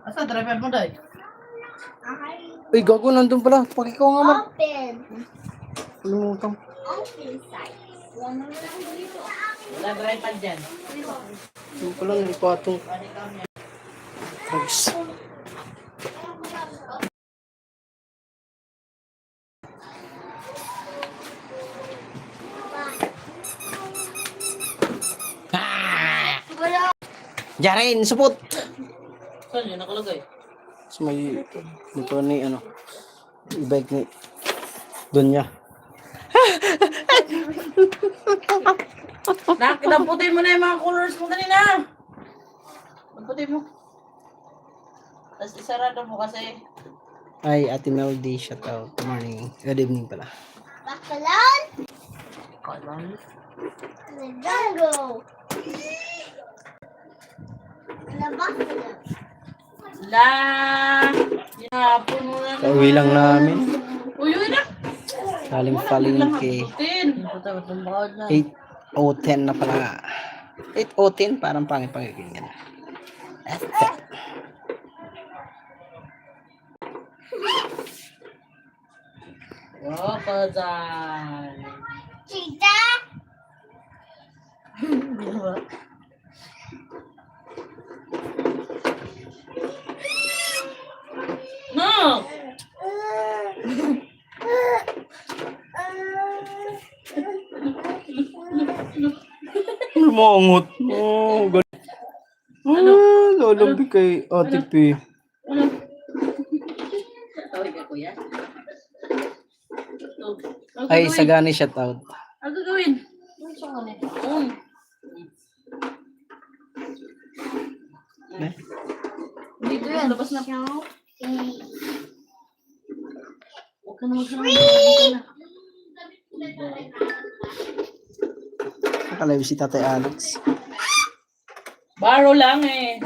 Asa driver mo day? Uy, gago, nandun pala. Pakikaw nga man. Open. Lumutang. Open side. Wala driver dyan. Yung pala, nalipatong. Thanks. Jarin, supot! Saan yun nakalagay? So, may dito ni ano, i-bike ni Donya. Damputin mo na yung mga colors mo kanina. Damputin mo. Tapos isarado mo kasi. Ay, Ate Melody, shout out. Good morning. Good evening pala. Bakalan. Kalan. The jungle. The bakalan. La! Yapon mo na. Kauwi lang namin. Uy, na. Galing palengke. Damputin. Damputin mo na. 8:10 na pala. 8:10, parang pangipangipin yan. Oh, pa dyan. Cheetah. Diba? No! Lumangot. Oh, ganun. Ano? Lalabi kay Ate P. Tawag ka, kuya. Ay, Sagani, shout out. Ano gagawin? Eh? Dito yan. Labas na. Huwag ka na Nakalive si Tatay Alex. Baro lang eh.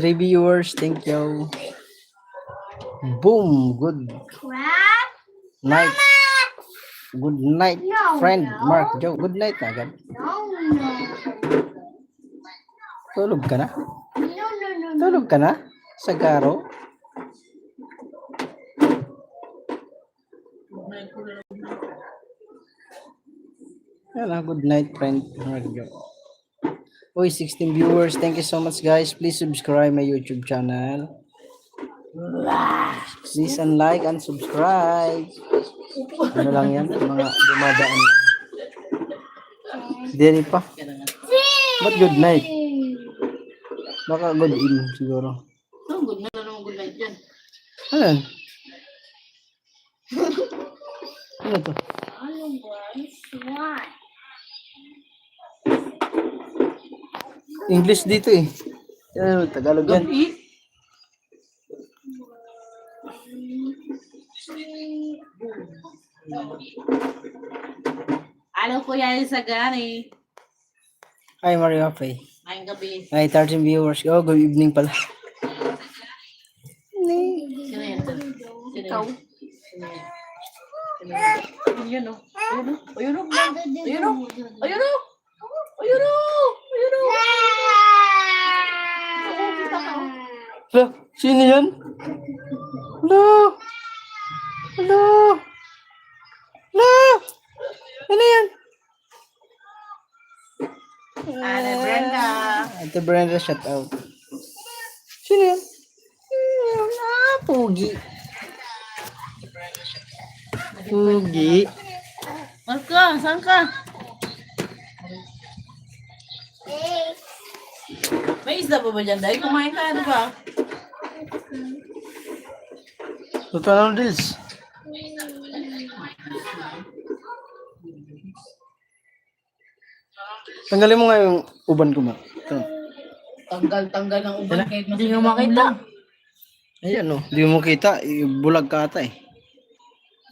Three viewers, thank you. Boom, good Crab. night. Good night, No, friend no. Mark Joe. Good night na agad. No, no. Tulog ka na? No, no, no, no. Tulog ka na? Sa garo? Yan na, good night, friend Mark Joe. Uy, 16 viewers. Thank you so much, guys. Please subscribe my YouTube channel. Please like and subscribe. Ano lang yan? Mga dumadaan lang. Diri pa. Ba't good night? Baka good in siguro. Oh, good night. Ano good night dyan? Ano yan? Ano to? Swan. English dito eh. Ano, Tagalog yan. Ano po yan sa gani? Hi, Mario Faye. Ngayong gabi. Hi, 13 viewers. Oh, good evening pala. Sino yan? Ikaw? Sino yan? Ayun o. Ayun o. Ayun o. Ayun o. Ayun o. Ayun o. Ayun o. Hala, sino yan? Hala! Hala! Hala! Ano yan? Ate Brenda. Ate Brenda, shout out. Sino yan? Pugi. Pugi. Marka, saan ka? May isda pa ba dyan? Dahil kumain ka, di ba? Total deals. Tanggalin mo nga yung uban ko ma. Ito. Tanggal ng uban kahit Hindi nga makita. Ayan o. Hindi mo kita. Bulag ka ata eh.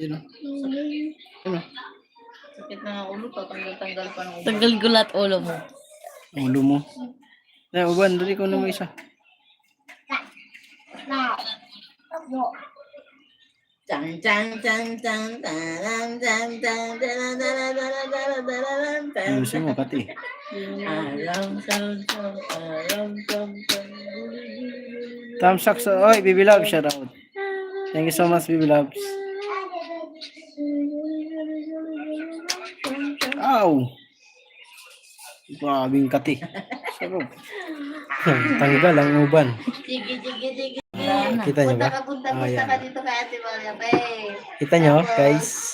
Yun o. Yun o. Sakit na ng ulo, tanggal pa ng uban. Tanggal gulat ulo mo. Ulo mo. Ayan, uban. Dali ko na mo isa. Tang tang tang tang tang tang tang tang tang tang. Ayusin mo, Kati. Aram sam sam aram sam sam. Thumbs up sa... Oy, Baby Love, shout out. Thank you so much, Baby Loves. Ow! Grabing Kati. Sarap. Tanggal ang uban. Sige, sige, sige. Kita nyo ba? Punta Ayan. ka dito kay Ate Maria, pe. Kita nyo, guys?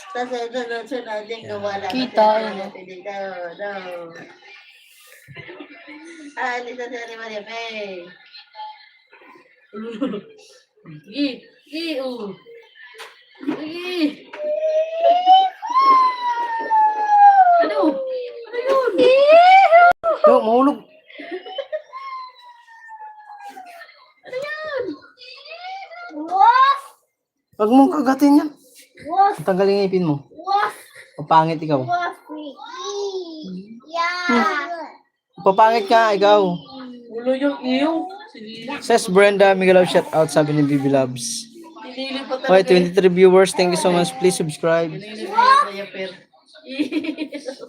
Sunod, yung gawala. Kita, yun. Dito, no. Alis na si Ate Maria, pe. Gi, gi, gi. Ano? Ano yun? Yo, mahulog. Ano yan? Woof! Huwag mong kagatin yan. Woof! Tanggalin ang ipin mo. Woof! Papangit ikaw. Woof! Yeah! Papangit ka, ikaw. Ulo yung iyong. Sinili Says Brenda, Miguel Love, shout out, sabi ni Baby Loves. pa talaga. Okay, 23 viewers. Thank you so much. Please subscribe. Sinili pa yung per.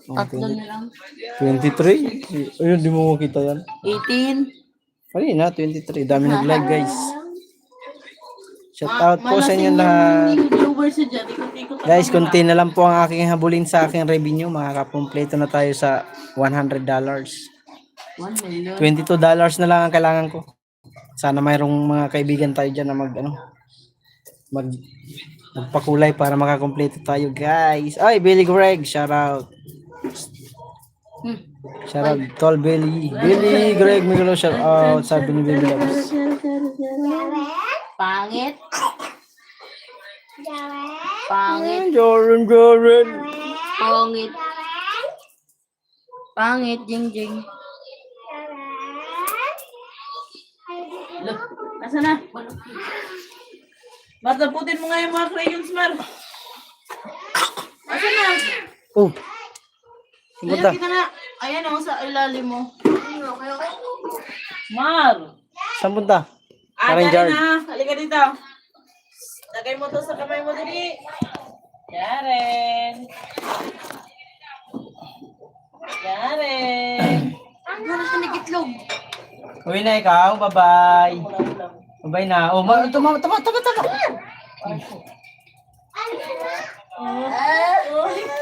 Tatlo na lang. 23? Ayun, di mo makita yan. 18. Ayun na, 23. Dami nag-like, guys. Shout out po sa inyo lahat. Viewers dyan. Ikot-ikot ang Guys, camera. konti na lang po ang aking habulin sa aking revenue. Makakakompleto na tayo sa $100. 1 million. $22 na lang ang kailangan ko. Sana mayroong mga kaibigan tayo dyan na magpakulay para makakompleto tayo, guys. Ay, Billy Greg, shout out. Shout out, Tall Billy. Billy Greg, Miguel, shout out. Sabi ni Billy Loves. Pangit. Jawen! Pangit. Joren. Pangit. Pangit, Jing Jing. Look, nasa na? Marta, putin mo nga yung mga crayons, Mar. Nasa na? Oh, Ayan, punta. kita na. Ayan o, sa ilalim mo. Mar! Saan punta? Ah, Parang dali jar. na. Halika dito. Lagay mo to sa kamay mo, dali. Yaren. Yaren. Ano na siya nagitlog? Uwi na ikaw. Bye-bye. Ulam-ulam. Bye-bye na. Oh, tama.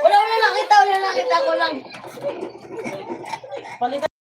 Wala nakita ko lang. Palitan.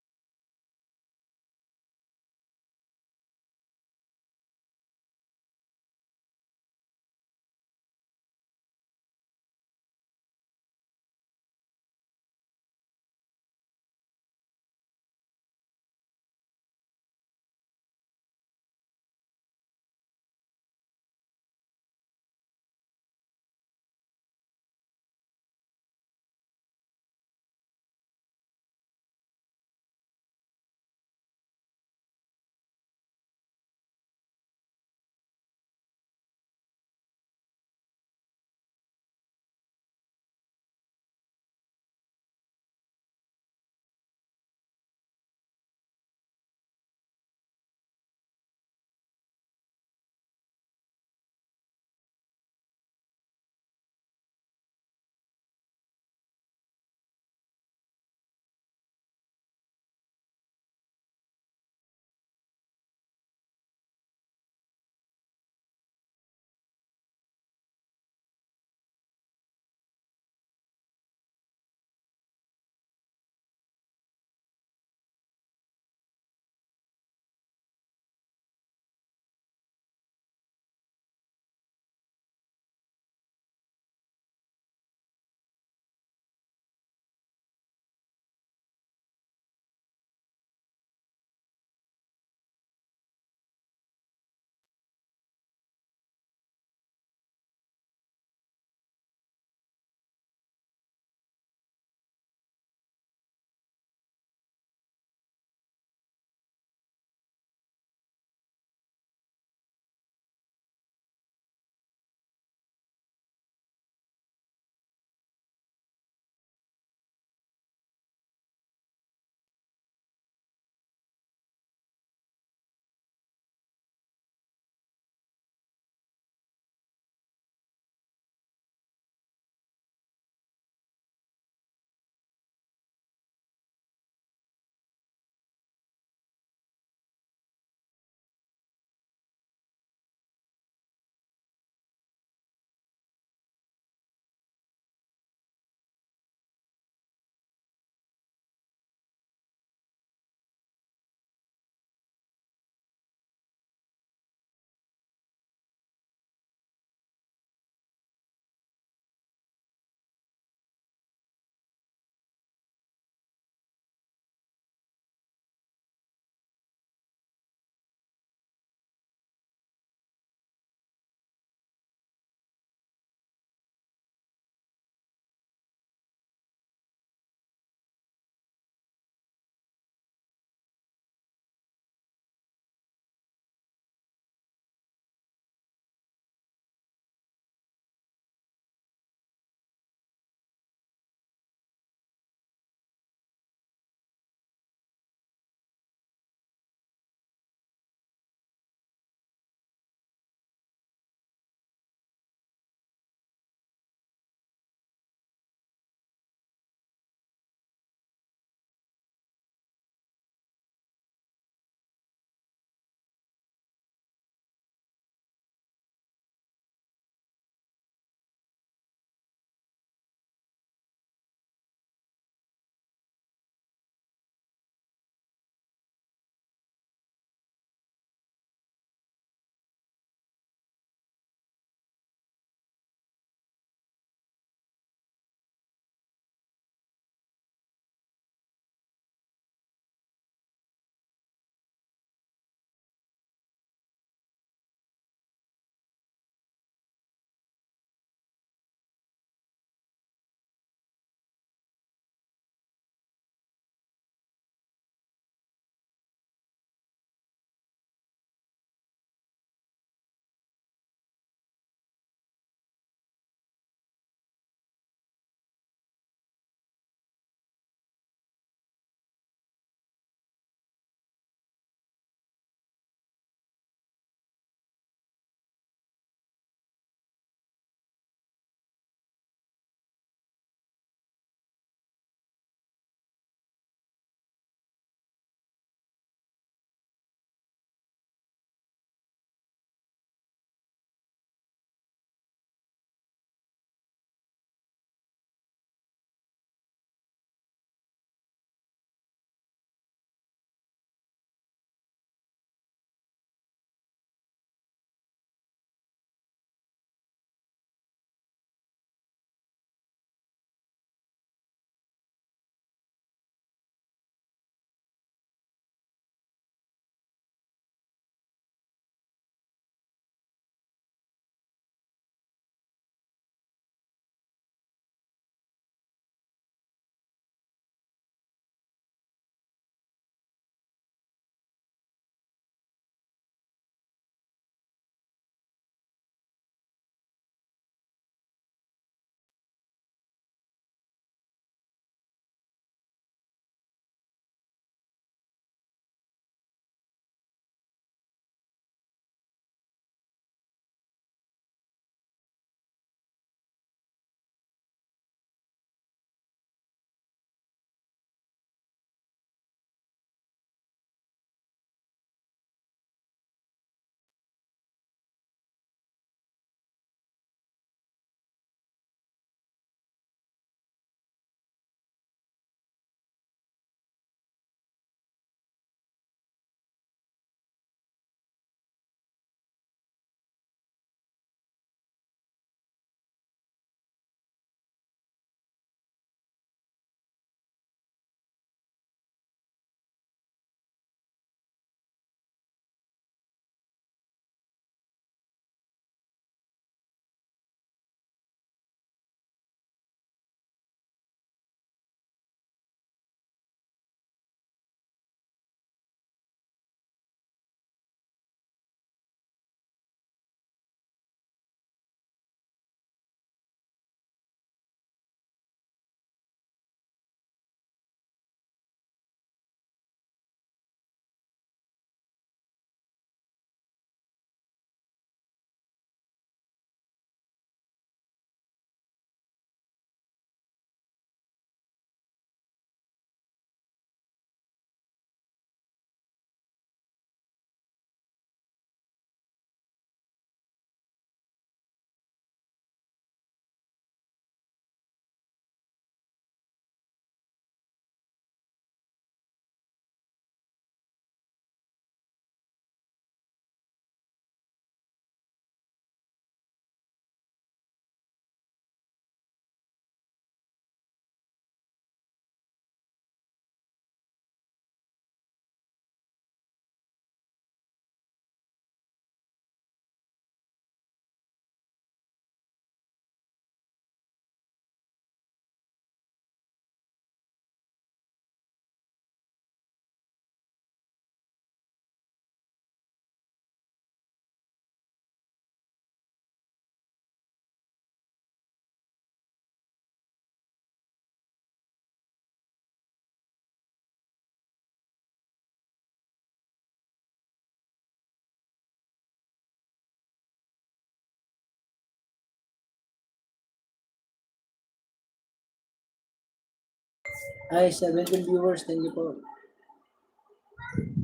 Hi, 17 viewers. Thank you po.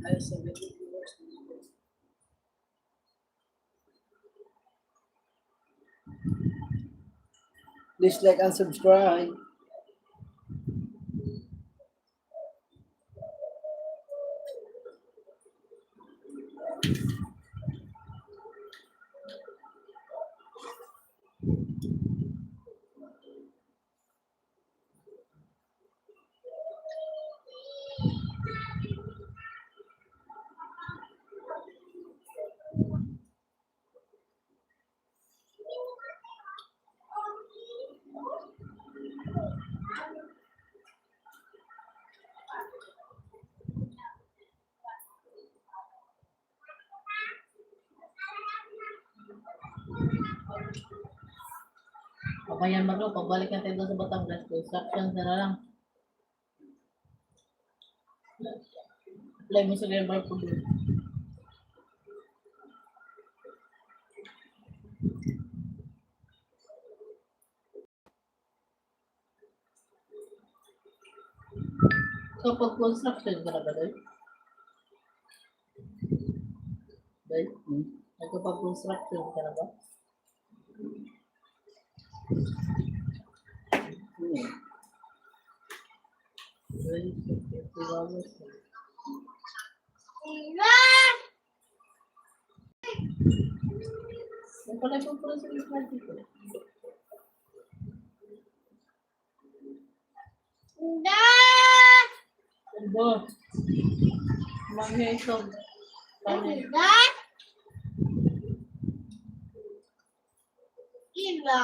Hi, 17 viewers. Thank you po. Please like and subscribe. Papayan Magno, pagbalik natin doon sa Batangas, construction na lang. Apply mo sa labor po doon. So, pag construction ka na ba doon? Doon? Nagpapag-construction ka na ba? Doon, yung pala yung pala sa slide dito. Dad! Ando. Mangya ito. Paano? Dad! Ila.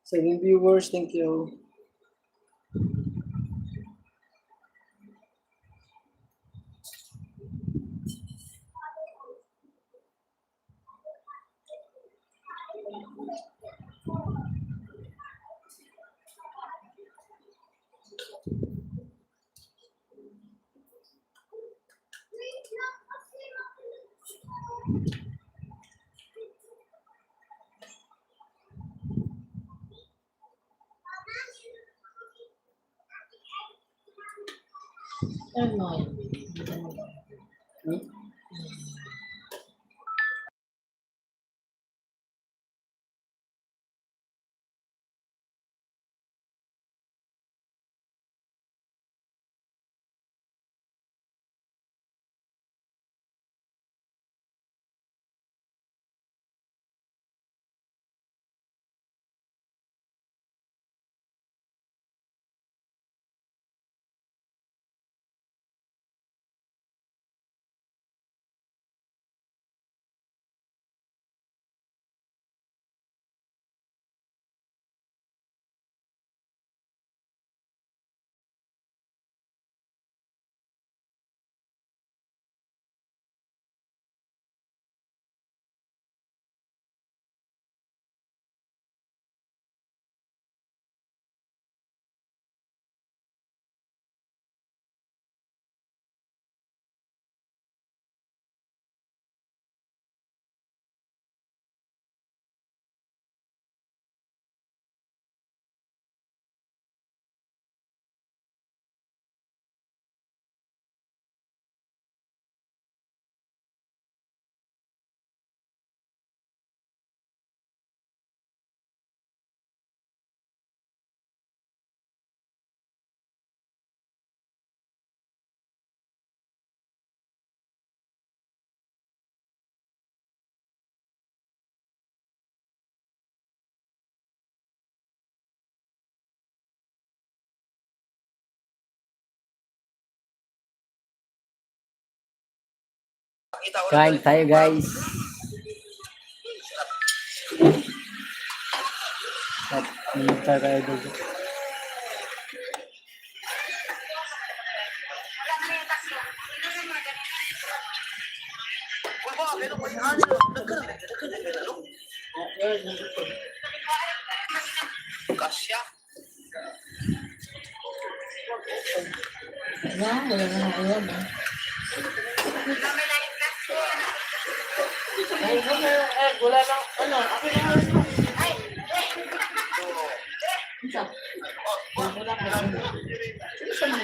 Seven viewers, thank you. Ano? Hmm? Kain tayo guys. At minta tayo dito. Kasya. Wala na ulam. Wala nang, ano, akin na halos na. Isa. Wala nang. Isa mo.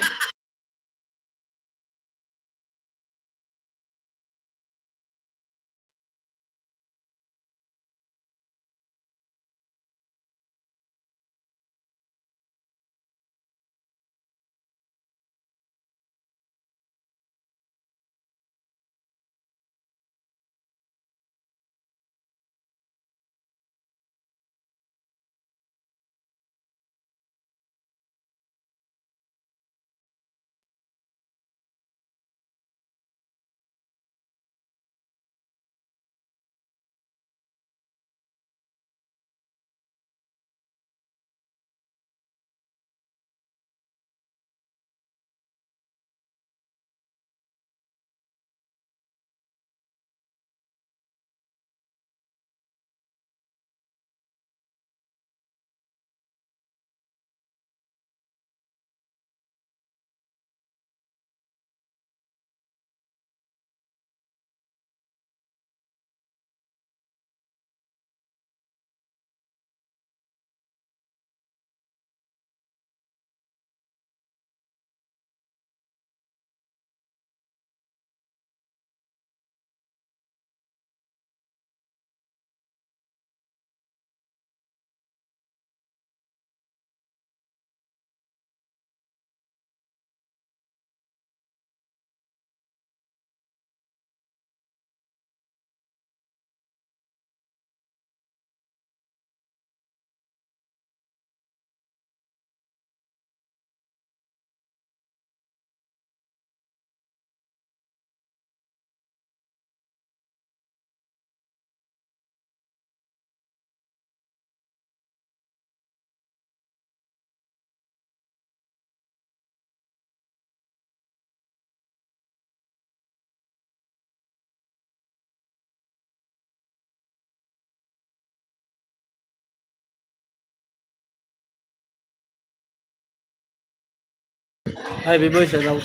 Hi, B-boy, shout out.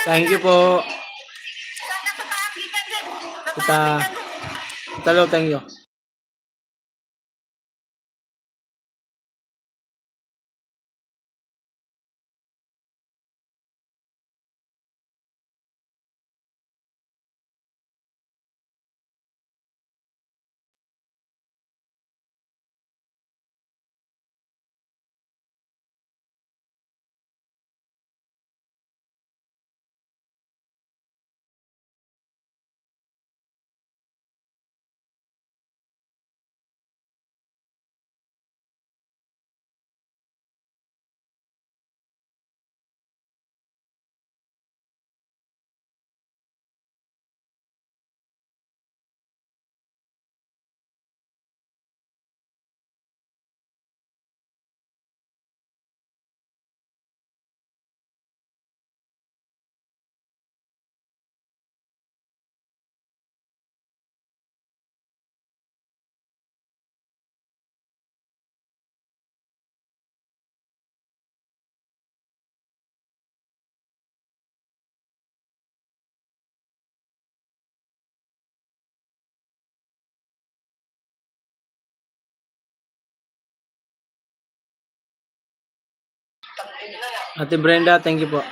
Thank you po. Kita, thank you. Ate Brenda, thank you po.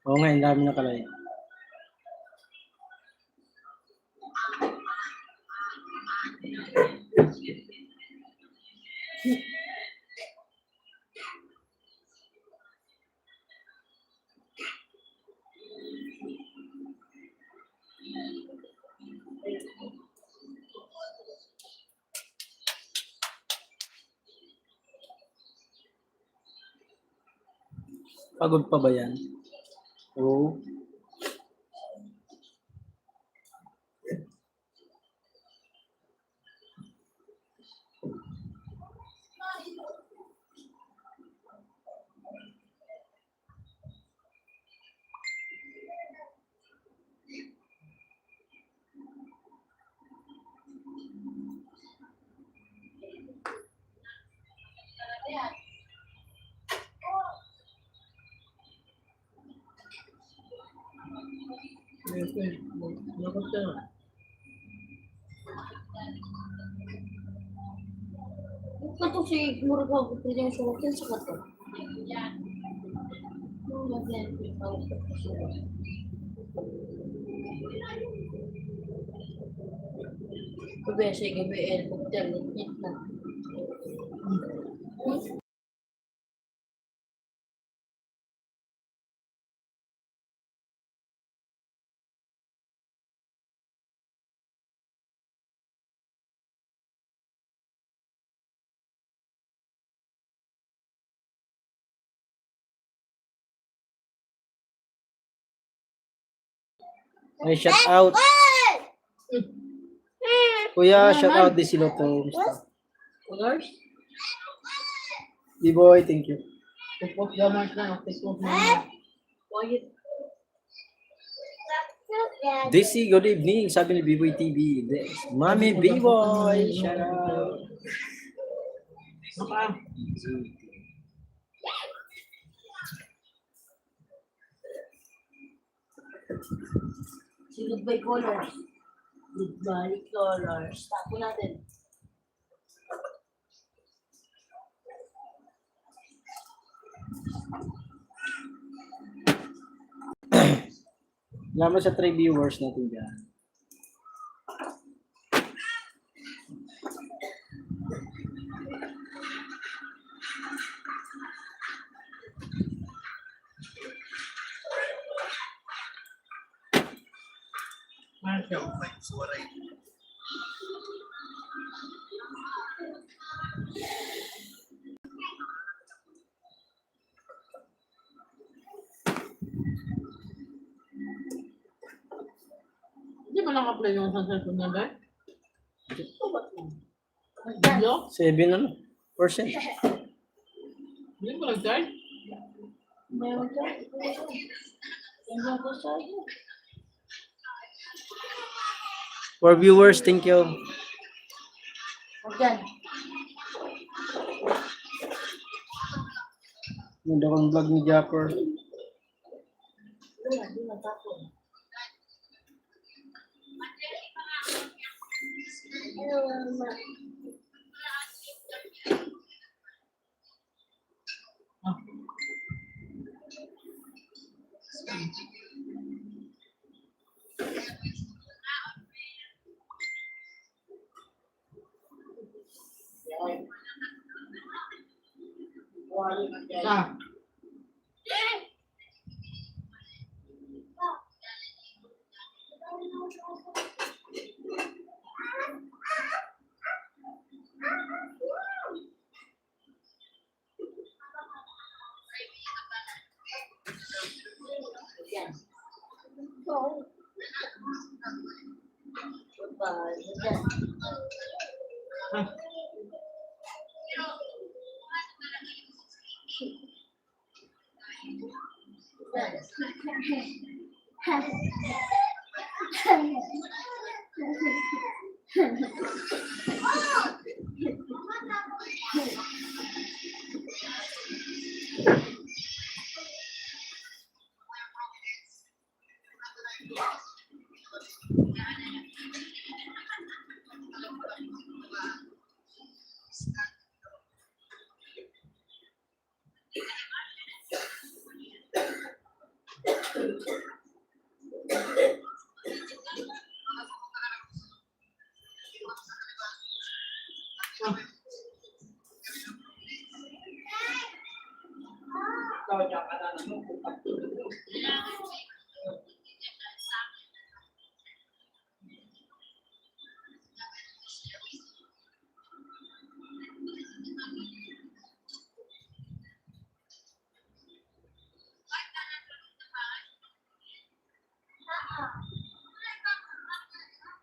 Oo nga, ang dami nakalay. Pagod pa ba yan? Oo. Ito si Murag ako pwede yung sumakin sa kato. Gabi siya gabi helicopter nit na. Ay, shout out. Kuya, shout out di sila to. Colors? B-boy, thank you. Tupok gamart na. Facebook mo na. Quiet. Daisy, good evening. Sabi ni B-boy TV. Mami B-boy, shout out. Maka. Si Goodbye Colors. Goodbye Colors. Tapo natin. Salamat sa 3 viewers natin dyan. Marshall. Hindi mo lang apply yung sa cellphone na ba? Ito ba ito? Video? 7 ano? Percent. Hindi mo nag-charge? Meron dyan. Meron ko sa iyo. For viewers, thank you. Magyan. Ganda kong vlog ni Japper. Hindi na tapon. Ah. Ah. Yan. Goodbye. Yan. Ah.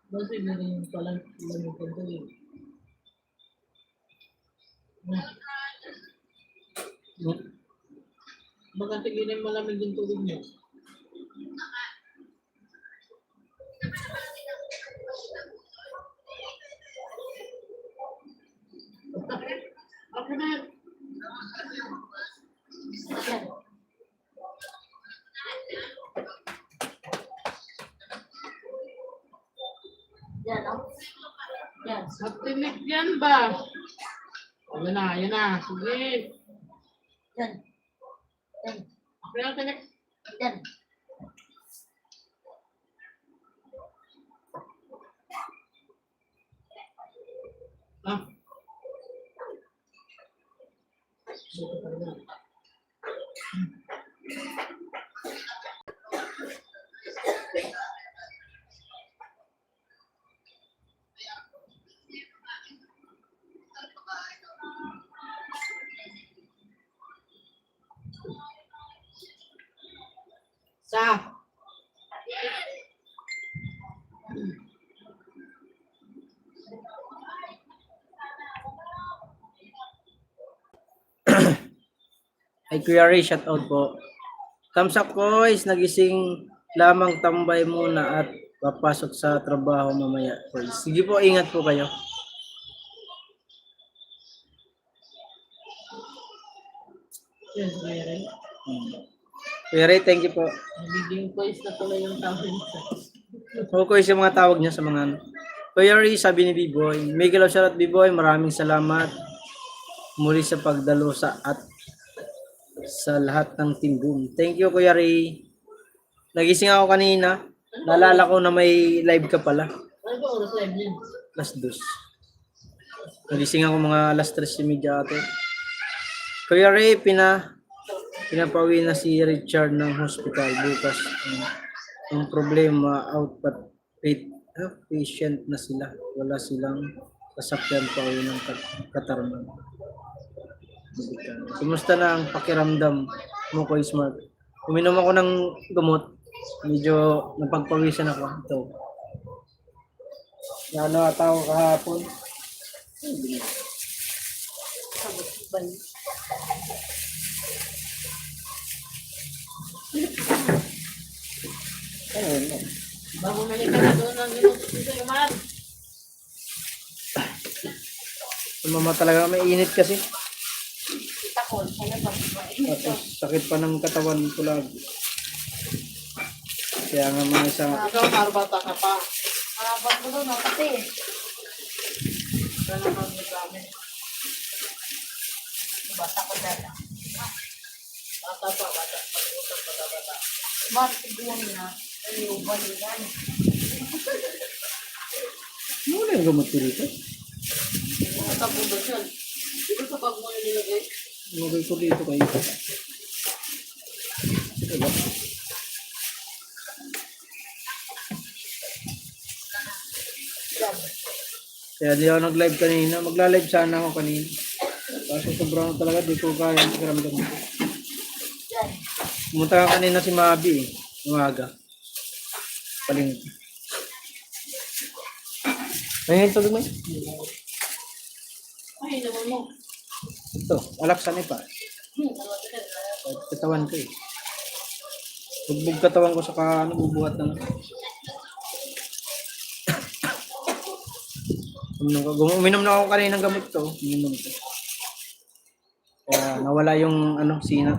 Kasi ganun palang lamig ko yun. Baka tigilin malamig yung tubig niyo. Ako na. Yan. Yan, oh. Yan. Matinik yan ba? Ayun na, ayun na. Sige. Yan. Yan. Ako yung tinik. Yan. Ah. Sa. Ay, Kuya Ray, shout out po. Thumbs up ko is nagising lamang, tambay muna at papasok sa trabaho mamaya. Sige po, ingat po kayo. Yes, meron. Kuya Ray, thank you po. Nagiging voice na pala yung tawag niya. Okay, yung mga tawag niya sa mga ano. Kuya Ray, sabi ni B-Boy. Miguel of Sharat B-Boy, maraming salamat muli sa pagdalo sa at sa lahat ng Team Boom. Thank you, Kuya Ray. Nagising ako kanina. Naalala ko na may live ka pala. Ano ba oras live niya? Alas 2. Nagising ako mga alas 3:30 ate. Kuya Ray, pinapawi na si Richard ng hospital bukas. Ang problema, patient na sila. Wala silang sasakyan pa uwi ng Katarman. Kumusta na ang pakiramdam mo, Kuya Smart? Uminom ako ng gamot. Medyo napagpawisan ako. Ito. Ano ata ako kahapon? Ayun. Bago na niya ka doon ang ginagawa sa iman. Mama talaga may init kasi. Takol. Tapos sakit pa ng katawan ko lagi. Kaya nga mga isang Ikaw, karbata ka pa. Habang ko doon, kasi. Sana kami kami. Bata ko dala. Bata pa, bata. Pag-usap pa, bata. Bakit buwan na? Ay, baligan. muna yung gamot ko dito. Nakabugas yan. Dito sa bag mo na nilagay. Lagay ko dito kayo. Diba? Kaya di ako nag-live kanina. Magla-live sana ako kanina. Kaso sobrang talaga di ko kaya ang pakiramdam ko. Pumunta ka kanina si Mabi eh. Umaga. Paling. Ayun, tulog mo eh. Ay, naman mo. Ito, alaksan pa. Katawan ko eh. Bugbog katawan ko sa bubuhat ng... Uminom na ako kanina ng gamot to. Uminom ko. Kaya nawala yung sina.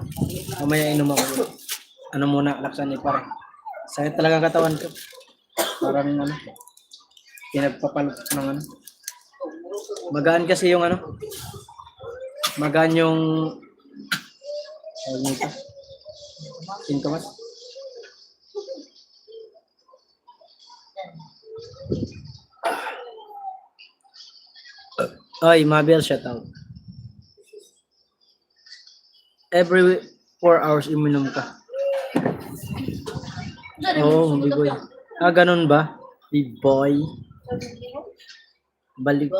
Mamaya inom ako. Muna, alaksan pa. Sakit talaga ang katawan ko. Parang pinagpapalot ng magaan kasi yung magaan yung sintomas. Ay, Mabel, shout out. 4 hours iminom ka. Oo, B-boy. Ganun ba? B-boy. Balik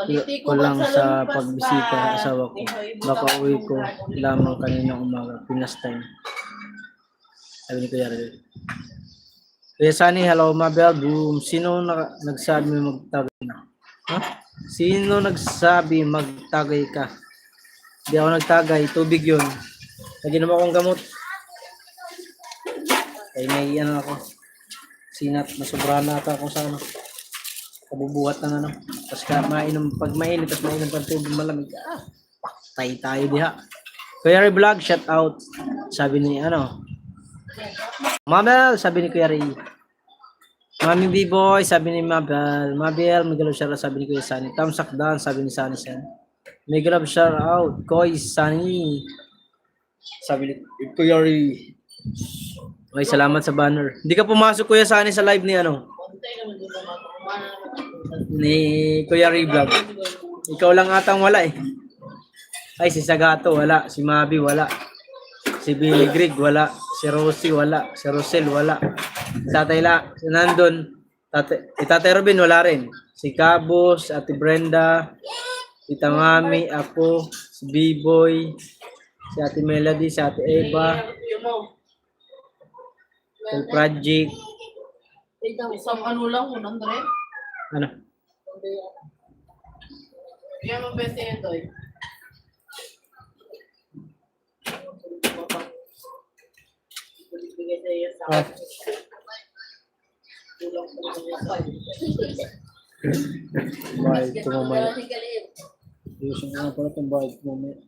ko lang sa pagbisita sa asawa ko. Baka uwi ko lamang kanina umaga. Pinas time. Sabi ni Kuya Ray. Kuya Sunny, hello, Mabel, boom. Sino nagsabi magtagay na? Ha? Sino nagsabi magtagay ka? Hindi ako nagtagay. Tubig yun. Naginom akong gamot. Ay, may ano ako. Sinat. Nasobrahan na ata ako sa ano. Kabubuhat ng ano. Tapos mainom, pag mainit, tapos mainom pag tubig malamig. Patay tayo diha. Kuya Ray Vlog, shout out. Sabi ni ano. Mabel, sabi ni Kuya Ray. Mami B-Boy, sabi ni Mabel. Mabel, Miguel shout out, sabi ni Kuya Sunny. Thumbs up down, sabi ni Sunny Sen. Miguel shout out. Koy Sunny. Sabi ni Kuya Ray. Okay, salamat sa banner. Hindi ka pumasok Kuya Sunny sa live ni ano? Ni Kuya Ray Vlog. Ikaw lang atang wala eh. Ay, si Sagato wala. Si Mabi wala. Si Billy Greg wala. Si Rosie wala. Si Rosel wala. Si Tatay La, si nandun. Tatay Robin wala rin. Si Cabos, Ate Brenda, Tita Mami, ako, si B-Boy, si Ate Melody, si Ate Eva, si Project. Isang ano lang, 100. Ano? Kaya mabete yan, Doy. Bigay sa iyo sa akin. Bayad ko mamaya. Ayusin ko na pala itong bayad ko mamaya.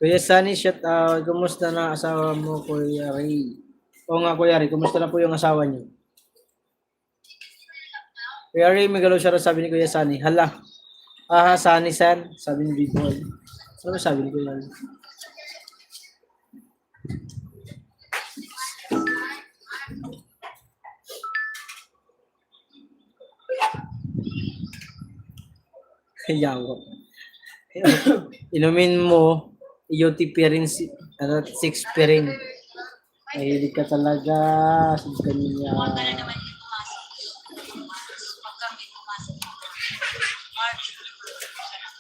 Kuya Sunny, shout out. Kumusta na asawa mo, Kuya Ray? Oo nga, Kuya Ray. Kumusta na po yung asawa niyo? Kuya Ray, may galaw siya rin, sabi ni Kuya Sunny. Hala. Aha, Sunny San. Sabi ni Big Boy. Ano sabi ni Kuya Ray? Yawa. Inumin mo, UTP rin, 6 pa rin. Mahilig ka talaga sa kanya.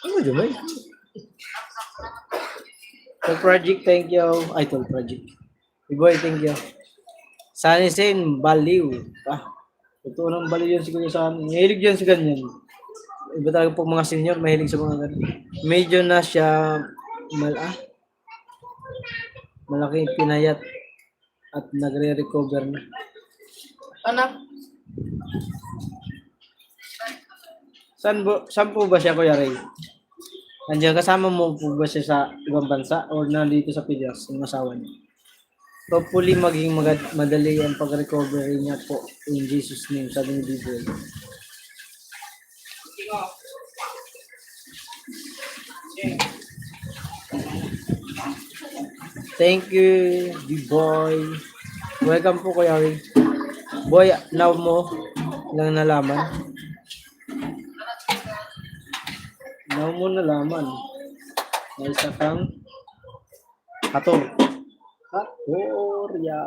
Ano dyan ba? Tol Project, thank you. Ay, Tol Project. Boy, thank you. Sunny Sen, baliw. Ito nang baliw yun si Kuya Sunny. Mahilig yan sa ganyan. Iba talaga po mga senior, mahilig sa mga ganyan. Medyo na siya malaking pinayat at nagre-recover na. Anak, Saan po ba siya, Kuya Ray? Nandiyan kasama mo po ba siya sa ibang bansa o nandito sa Pilas, yung asawa niya? Hopefully maging madali ang pag-recovery niya po in Jesus' name, sabi ni Bible. Thank you, B-Boy. Welcome po, Kuya Ray. Boy, now mo lang nalaman. Now mo nalaman. Na isa kang Hator. Hatorya.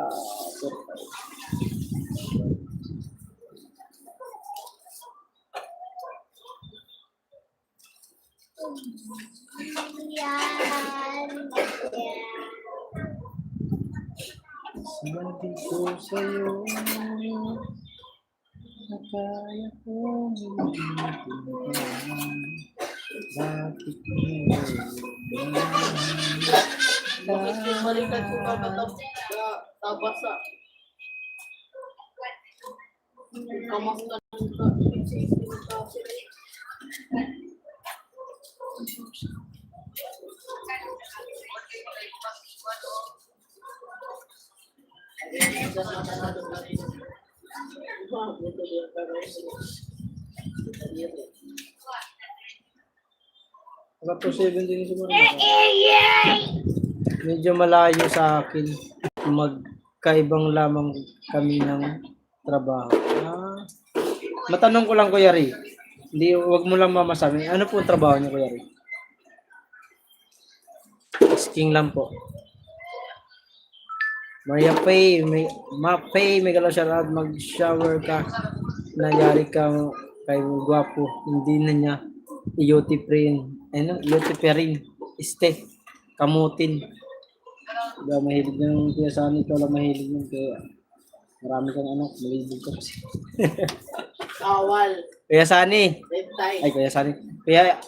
Yan. Sabi ko sa'yo na kaya kong bakit bakit yung balikan ko tabasa? Kamusta Kapag 7 din siguro. Medyo malayo sa akin. Magkaibang lamang kami ng trabaho. Matanong ko lang, Kuya Ray. Hindi, wag mo lang mamasabi. Ano po ang trabaho niyo, Kuya Ray? Checking lang po. Maria Pay, may galaw shout out, mag-shower ka. Nangyari ka kay gwapo. Hindi na niya iyoti prin. Ano? Iyoti perin. Kamutin. Wala mahilig ng kuya Sani. Wala mahilig ng kaya. Marami kang anak. Malibig ka kasi. Awal. Kuya Sani. Reptile. Ay, Kuya Sani. Kuya,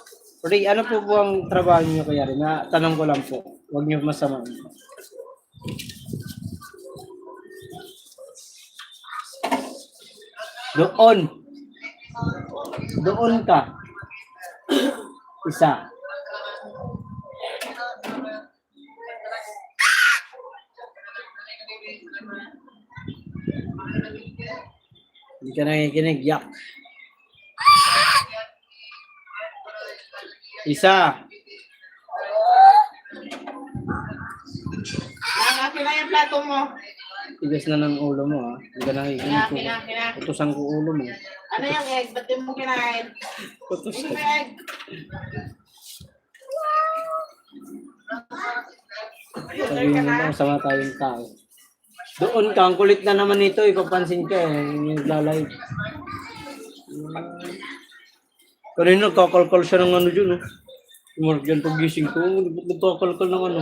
Ray, ano po ang trabaho niyo Kuya Ray? Tanong ko lang po. Huwag niyo masama. Doon ka. Isa. Hindi ka nakikinig. Yak. Isa. Akin na yung plato mo. Tigas na ng ulo mo, ha? Hindi ka nakikinig ko. Kina. Utusan ko ulo mo. Ano yung egg? Ba't di mo kinain? Utos Hindi ka. mo egg. Sabihin mo na, sama tayong tao. Doon ka, ang kulit na naman nito, ipapansin ka eh. Naglalay. Kanina, nagkakalkal siya ng ano dyan, oh. Morgan, pagising ko, nagkakalkal ng ano.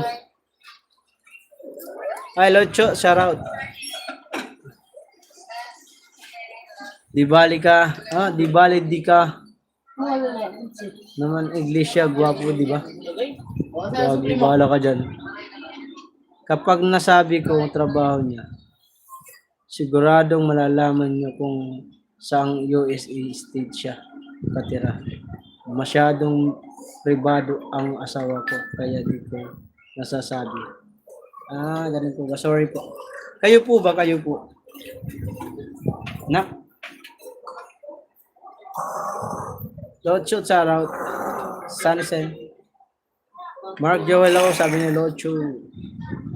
Hi, Locho, shout out. Di bali ka, di bali di ka. Naman iglesia, gwapo, di ba? Wag, di bala ka dyan. Kapag nasabi ko ang trabaho niya, siguradong malalaman niyo kung saang USA state siya katira. Masyadong pribado ang asawa ko, kaya di ko nasasabi. Ganun po ba? Sorry po. Kayo po ba? Kayo po. Nak. Locho, shout out. Sanisen. Mark Joel ako, sabi niya Locho.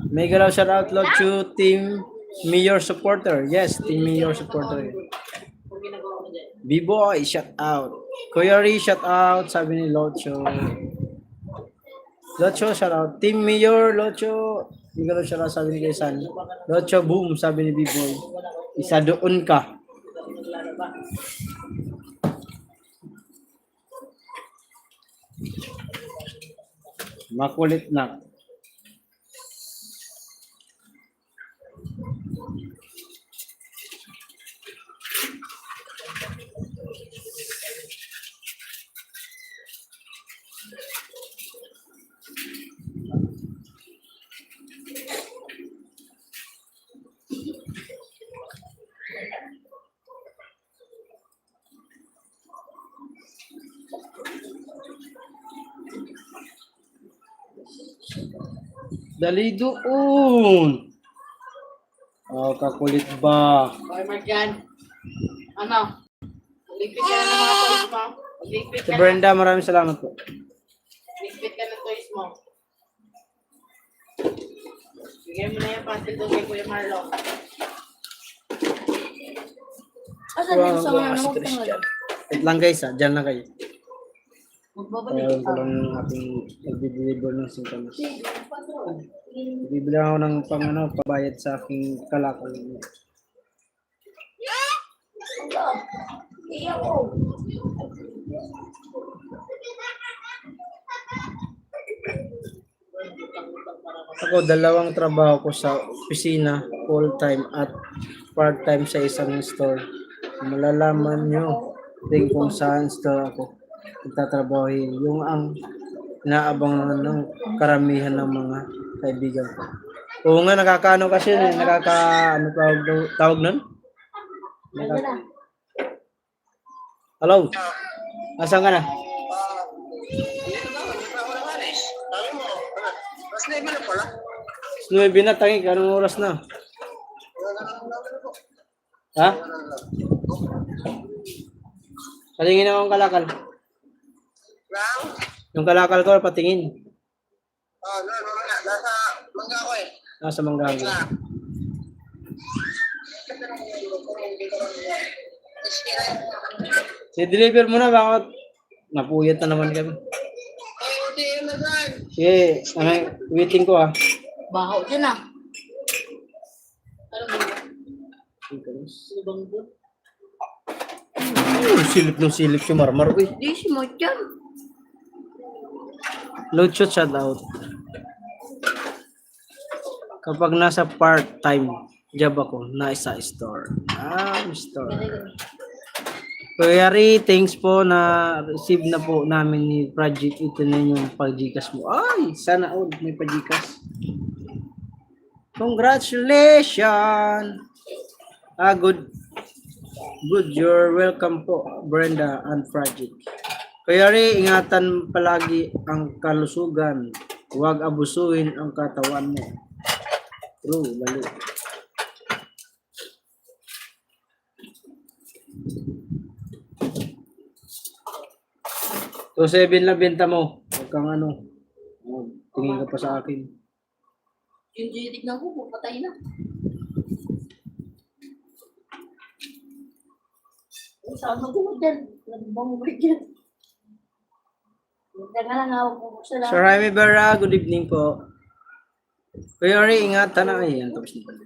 May galaw shout out, Locho. Team Mayor supporter. Yes, Team Mayor supporter. B-Boy, shout out. Kuya Ri, shout out, sabi ni Locho. Locho, shout out. Team Mayor, Locho. May galaw shout out, sabi ni Kaysan. Locho, boom, sabi ni B-Boy. Isa doon ka. Makulit na. Dali doon. Kakulit ba? Okay, Marjan. Ano? Ligpit ka na ng mga toys mo. Ligpit Si ka na. Brenda, maraming salamat po. Ligpit ka ng toys mo. Bigyan mo na yung pastel doon kay Kuya Marlo. Asa din sa mga namagtangal? Wait lang guys, dyan lang kayo. Magbabalik Ayaw ko ka. lang ating nag-deliver ng sintomas. Bibili ako ng pabayad sa aking kalakal. Ako, dalawang trabaho ko sa opisina, full-time at part-time sa isang store. Malalaman nyo din kung saan store ako nagtatrabaho. Yung ang inaabangan ng karamihan ng mga kaibigan ko. Oo nga, nakakaano kasi, ano tawag nun? Hello? Nasaan ka na? Nuebe na, tangi. Anong oras na? Ha? Patingin akong kalakal. Yung kalakal ko, patingin. Nasa mangga ko eh. Nasa manggago. Si deliver mo na, bakit napuyat na naman kami. Ay, hindi yun na dyan. Sige, ano, waiting ko ah. Baho dyan ah. Ano ba? Lubang doon. Silip si Marmar. Uy, Di si mo dyan. load shot shout out. Kapag nasa part-time job ako, nasa store. Store. Kuya Ri, thanks po na receive na po namin ni Project. Ito na yung pag-Gcash mo. Ay, sana all may pag-Gcash. Congratulations! Good. You're welcome po, Brenda and Project. Kuya Ri, ingatan palagi ang kalusugan. Huwag abusuhin ang katawan mo. True, lalo. So, 7 lang benta mo. Huwag kang ano. Tingin ka pa sa akin. Yung tignan ko, patay na. Saan mo dyan? Nagbango mo dyan. Teka lang, hawak mo siya lang. Sir Jaime Berra, good evening po. Kuya Ri, ingatan na. Ayan, tapos na pala.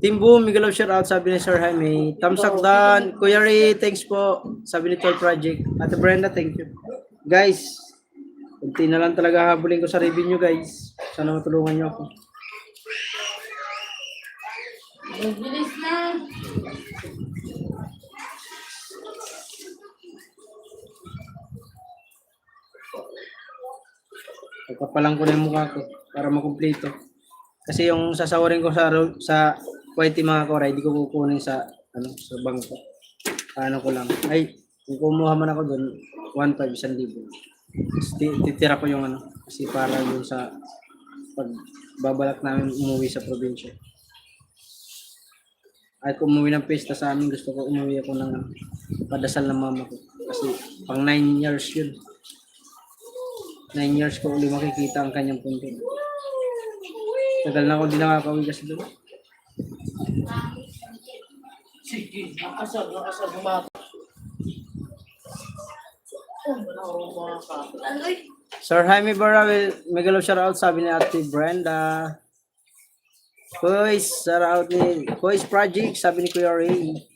Team Boom, Miguel of shout out, sabi ni Sir Jaime. Tamsak Dan, Kuya Ri, thanks po. Sabi ni Toy Project. Ate Brenda, thank you. Guys, kunti na lang talaga habulin ko sa review nyo, guys. Sana matulungan nyo ako. Bilis na. Pagkapalang ko na yung mukha ko para makumpleto. Kasi yung sasawarin ko sa whitey mga koray, hindi ko kukunin sa sa bangko. Ano ko lang. Ay, kung kumuha man ako doon, 1,500, 1,000. Titira ko yung kasi para yun sa pagbabalak namin umuwi sa probinsya. Ay, kung umuwi ng pesta sa amin, gusto ko umuwi ako ng padasal ng mama ko. Kasi pang 9 years yun. 9 years ko ulit makikita ang kanyang punto. Tagal na ako di nakakauwi kasi doon. Sige, nakasab, bumaba. Sir Jaime Barra, Megalo shoutout, sabi ni Ate Brenda. Kuys, shoutout ni Kuys Project, sabi ni Kuya Ray.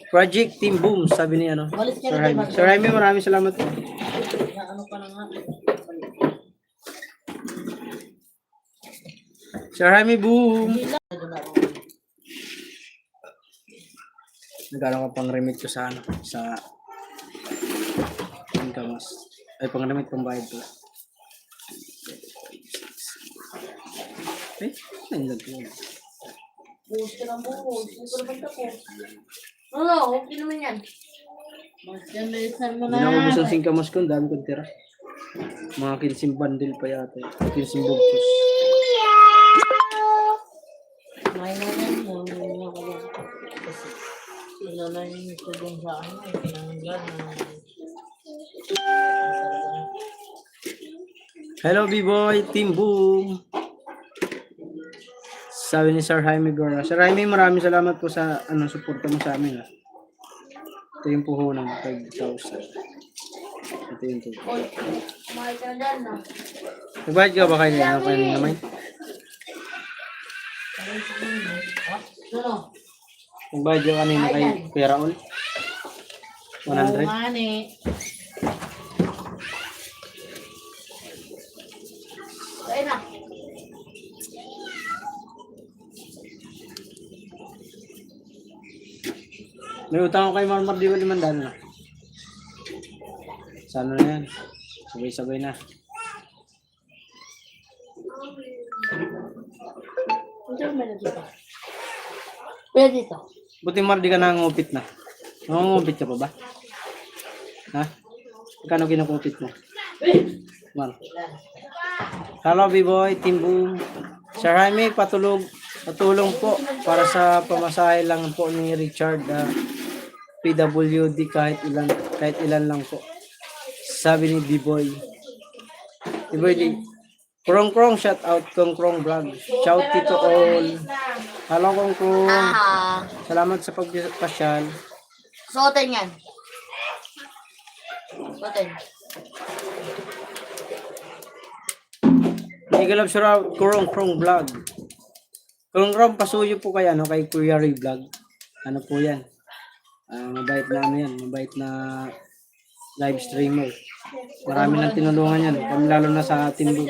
Project Team Boom, sabi ni Sir Jaime. Sir Jaime, maraming salamat po. Ano pa na nga? Sir Jaime Boom. Nagano ka pang remit ko sa sa income. Ay, pang remit pang bayad ko. Ayun lang po. Buhos ka ng buhos. Hindi ko naman tapos. Oo, okay naman yan. Magkandalisan mo Hindi na. na ako busang singkamas ko, ang dami kong tira. Mga 15 bundle pa yata. 15 bugtos. May naman mo. Kasi sila na yung tulong sa ano. Pinanggan na. Hello, B-Boy, Team Boom. Sabi ni Sir Jaime Gora. Sir Jaime, maraming salamat po sa suporta mo sa amin. Ito yung puhunan, 5,000. Ito yung tubo. Oy, kumain ka na dyan, no? Nagbayad ka ba kayo naman? Ano? Nagbayad ka kanina kay Kuya Raul? 100? Mani. Kaya na. May utang ako kay Marmar, di ba 500 na? Sana na yan. Sabay-sabay na. Ito ba na dito? Pwede dito. Buti Mar, di ka nangungupit na. Nangungupit ka pa ba? Ha? Kano kinukupit mo? Mar. Hello, B-Boy, Team Boom. Sir Jaime, patulong po para sa pamasahe lang po ni Richard PWD kahit ilan lang po. Sabi ni B-Boy. B-Boy, Krong Krong, shout out Krong Krong Vlog. Shout to all. Hello Krong Krong. Salamat sa pagpasyal. Suotin yan. Suotin. Mega love shout out, Kurong Krong Vlog. Kurong Krong, pasuyo po kay, kay Kuya Ray Vlog. Ano po yan? Mabait na yan. Mabait na live streamer. Marami nang tinulungan yan. Kami lalo na sa Team Boom.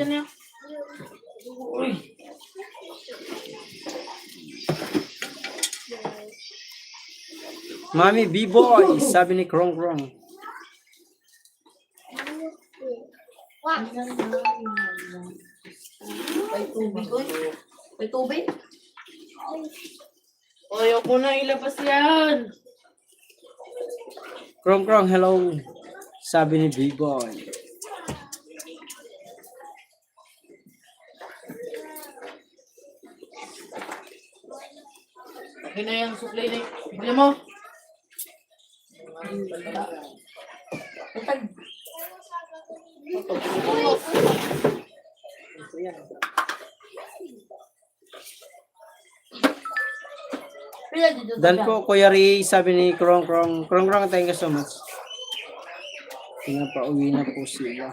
Mami B-Boy, sabi ni Krong Krong. May tubig ko. May tubig? Ayoko na ilabas yan. Krong Krong, hello. Sabi ni B-Boy. Akin na yung supply na bigyan mo. Patag. Pila dito. Dan po, Kuya Ray, sabi ni Krong Krong. Krong Krong, thank you so much. Pinapauwi na po sila.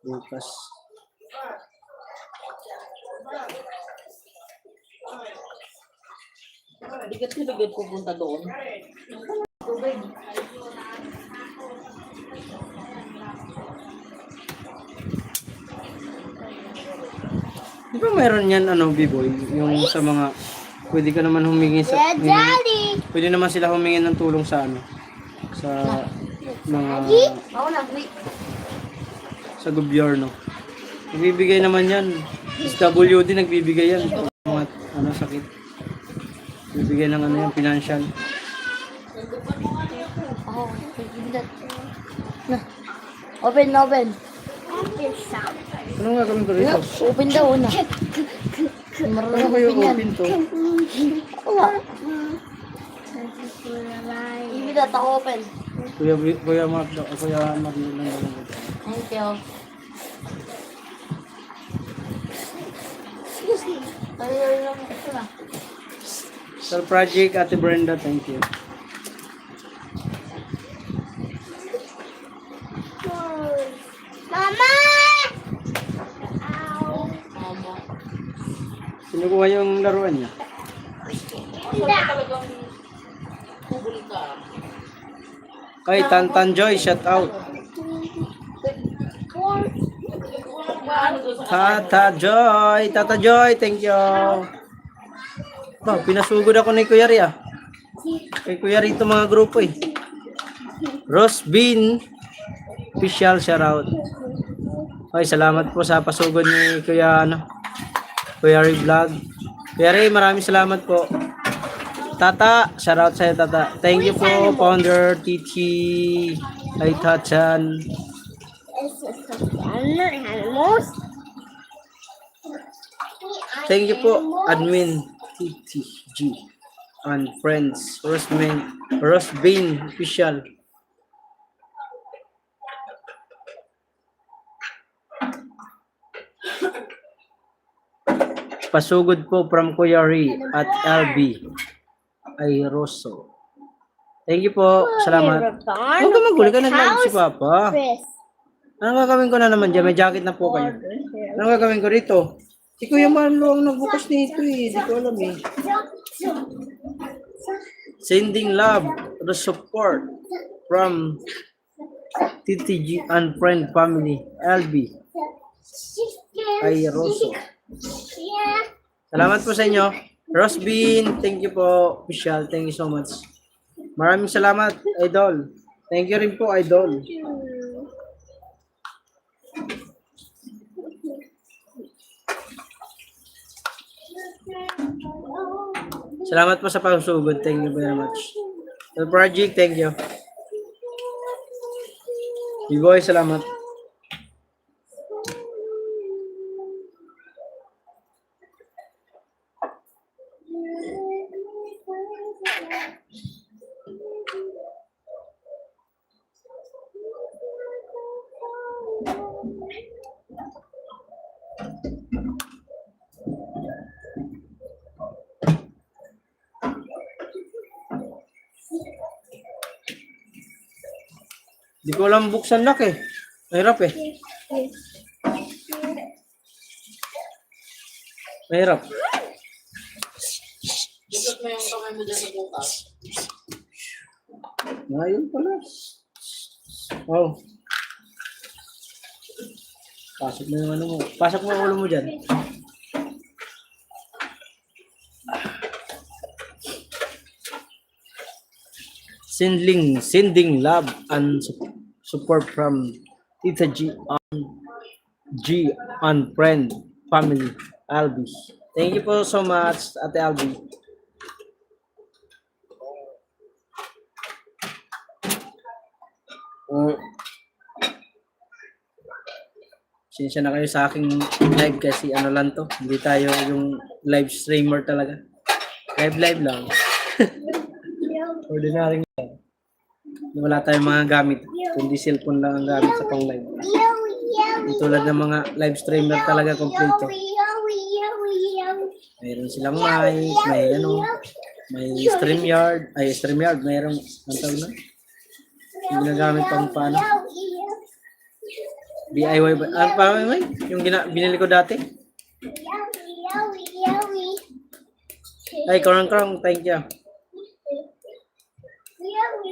Bukas. Bigat na bigat pupunta doon. Tubig. Di ba mayroon yan, B-Boy? Yung sa mga, pwede ka naman humingi sa, pwede naman sila humingi ng tulong sa sa mga, Ako na, wait. sa gobyerno. Nagbibigay naman yan. SWD nagbibigay yan. Mga, sakit. Bibigay ng yan, financial. Oh, na. Open, open. Ano nga gawin ko rito? Open daw na. Ano kayo open to? Wala. Ibigay ako open. Kuya Mark lang daw. Thank you. Ay, lang ito na. Sir Project, Ate Brenda, thank you. Mama! Sinukuha yung laruan niya. Kay Tantan Joy, shout out. Tata Joy, thank you. Pinasugod ako ni Kuya Ria. Kay Kuya Ria itong mga grupo eh. Rose Bean, official shout out. Okay, salamat po sa pasugod ni Kuya Kuya Ria Vlog. Kuya Ria, maraming salamat po. Tata, shout out sa'yo Tata. Thank you po, Founder Titi, kay Tachan. Thank you po, Admin TTG and friends, Rosbean official. Pasugod po from Kuya Ri at LB ay Rosso. Thank you po, salamat. Huwag ka maguli ka, nag-live si Papa. Anong gagawin ko na naman dyan? May jacket na po kayo. Anong gagawin ko dito? Si Kuya Marlo ang nagbukas nito eh. Hindi ko alam eh. Sending love, the support from TTG and friend family, LB. Ay, Rosso. Salamat po sa inyo. Rosbean, thank you po. Official, thank you so much. Maraming salamat, Idol. Thank you rin po, Idol. Salamat po sa pagsugod. Thank you very much. The project, thank you. B-Boy, salamat. Di ko alam buksan lock eh. Mahirap eh. Mahirap. Dukot mo yung kamay mo dyan sa bukas. Ayun pala. Oh. Pasok mo yung ano mo. Pasok mo ang ulo mo dyan. Sending love and support from Tita G and friend, family, Albi. Thank you po so much, Ate Albi. Sinsya na kayo sa aking live kasi ano lang to. Hindi tayo yung live streamer talaga. Live lang. Ordinary lang. Wala tayong mga gamit. Kundi cellphone lang ang gamit sa pang live. Tulad ng mga live streamer talaga kompleto. Mayroon silang mic, may ano, may StreamYard, mayroong ang tawag na. Yung ginagamit pang paano. DIY ba? Paano may? Yung binili ko dati. Ay, Korang, thank you.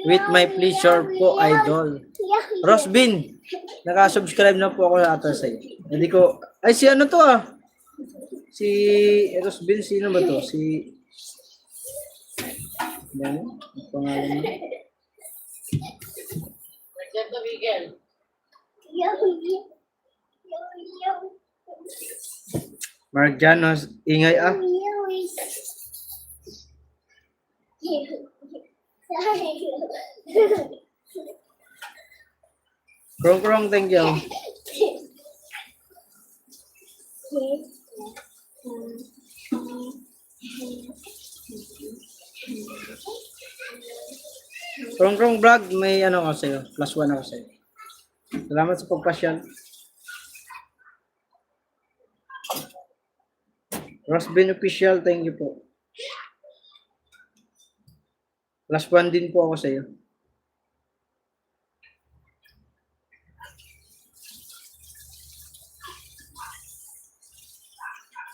With my pleasure po, idol. Rosbin, naka-subscribe na po ako sa ato sa iyo. Hindi ko, ay si ano to ah? Si Rosbin, sino ba to? Si, ano? Ang pangalan mo? Nagkento Miguel. Marjanos, ingay ah. Krong, thank you. Krong vlog, may ano ako sa'yo. +1 ako sa'yo. Salamat sa pagpasyal. Rosbin Official, thank you po. +1 din po ako sa'yo.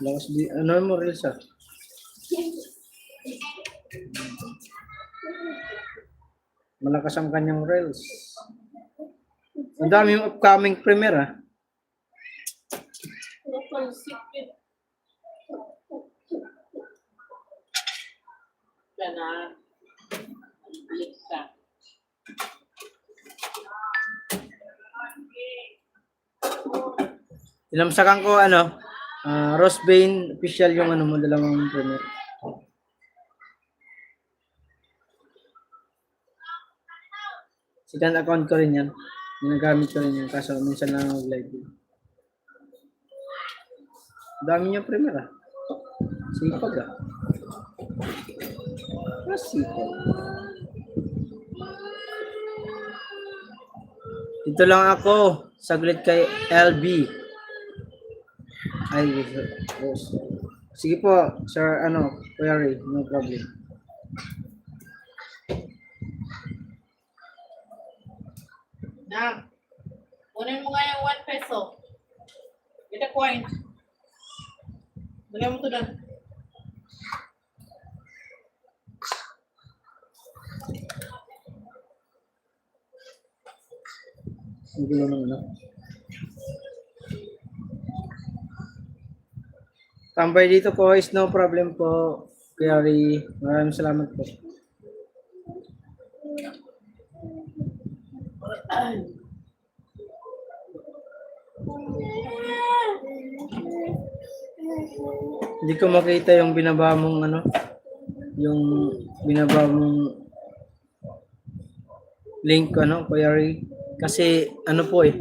Lakas di, ano mo reels ah? Malakas ang kanyang reels. Ang dami yung upcoming premiere ah. Local secret. Kana. Balik ka. Ilamsakan ko ano, Rosbane Official yung ano mo, dalawang premiere. Second account ko rin yan. Ginagamit ko rin yan. Kaso minsan lang mag-live. Dami niya premiere ah. Sipag ah. Sipag. Dito lang ako. Saglit kay LB. Ay, yes. Sige po, sir, ano, Kuya Ray, no problem. Na. Kunin mo nga yung 1 peso. Get a coin. Bigyan mo to doon. Ang gulo ng ano. Tambay dito po is no problem po. Kuya Ray, maraming salamat po. Hindi ko makita yung binaba mong ano, yung binaba mong link ano, Kuya Ray. Kasi ano po eh,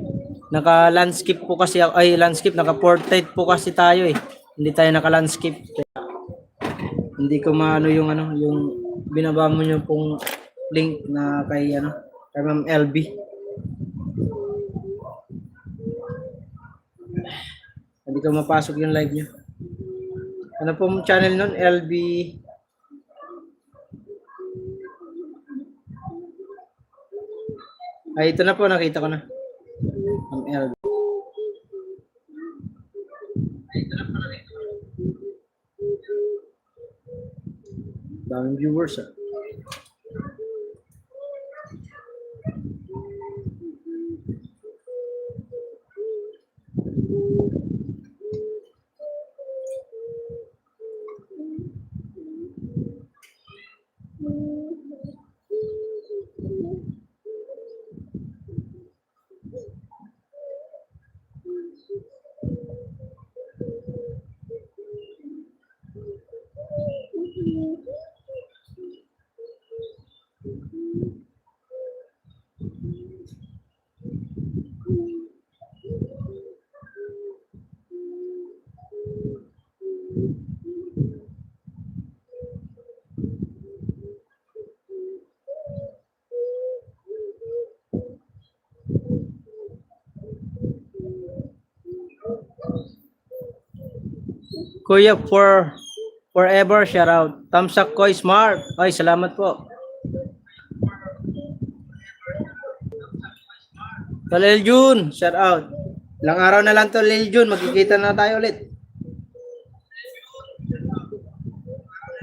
naka-landscape po kasi ako, ay landscape, naka-portrait po kasi tayo eh. Hindi tayo naka-landscape. Hindi ko maano yung ano, yung binaba mo yung pong link na kay ano, kay Ma'am LB. Hindi ko mapasok yung live niyo. Ano pong channel nun? LB. Ay, ito na po, nakita ko na. Ma'am LB. Ay, ito na po, nakita ko na. Daming viewers ah. Kuya forever shout out. Thumbs up Koy Smart. Ay, salamat po. Tol Eljun, shout out. Ilang araw na lang Tol Eljun, magkikita na tayo ulit.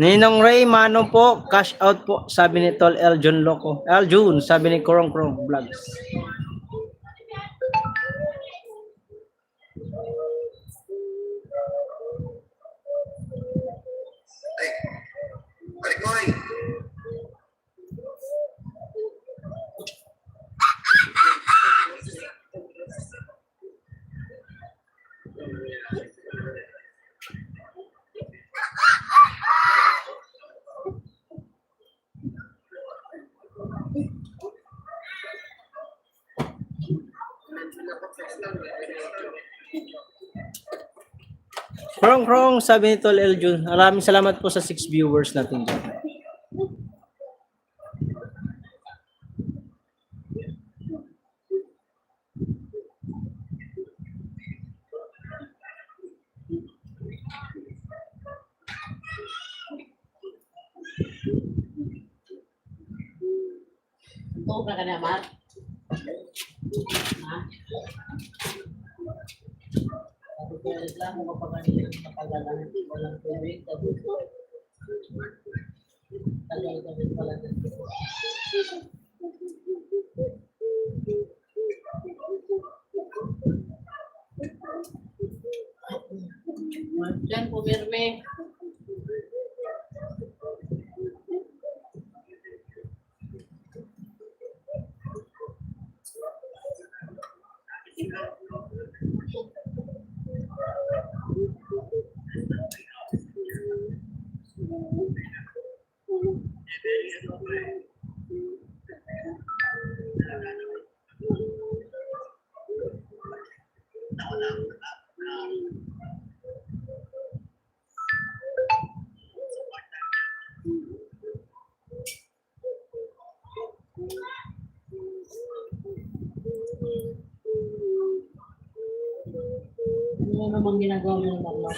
Ninong Ray, mano po, cash out po, sabi ni Tol Eljun Loco. Eljun, sabi ni Krong Krong Vlogs. Krong Krong, sabi ni Tol Eljun. Maraming salamat po sa 6 viewers natin dyan. Ito ka na, Mar. Ha? Kaya reklamo kapag kanina napagalan, walang tubig, tapos tagal-tagal pala ng tubig. Diyan, pumirme. Ano namang ginagawa mo ng Marlo?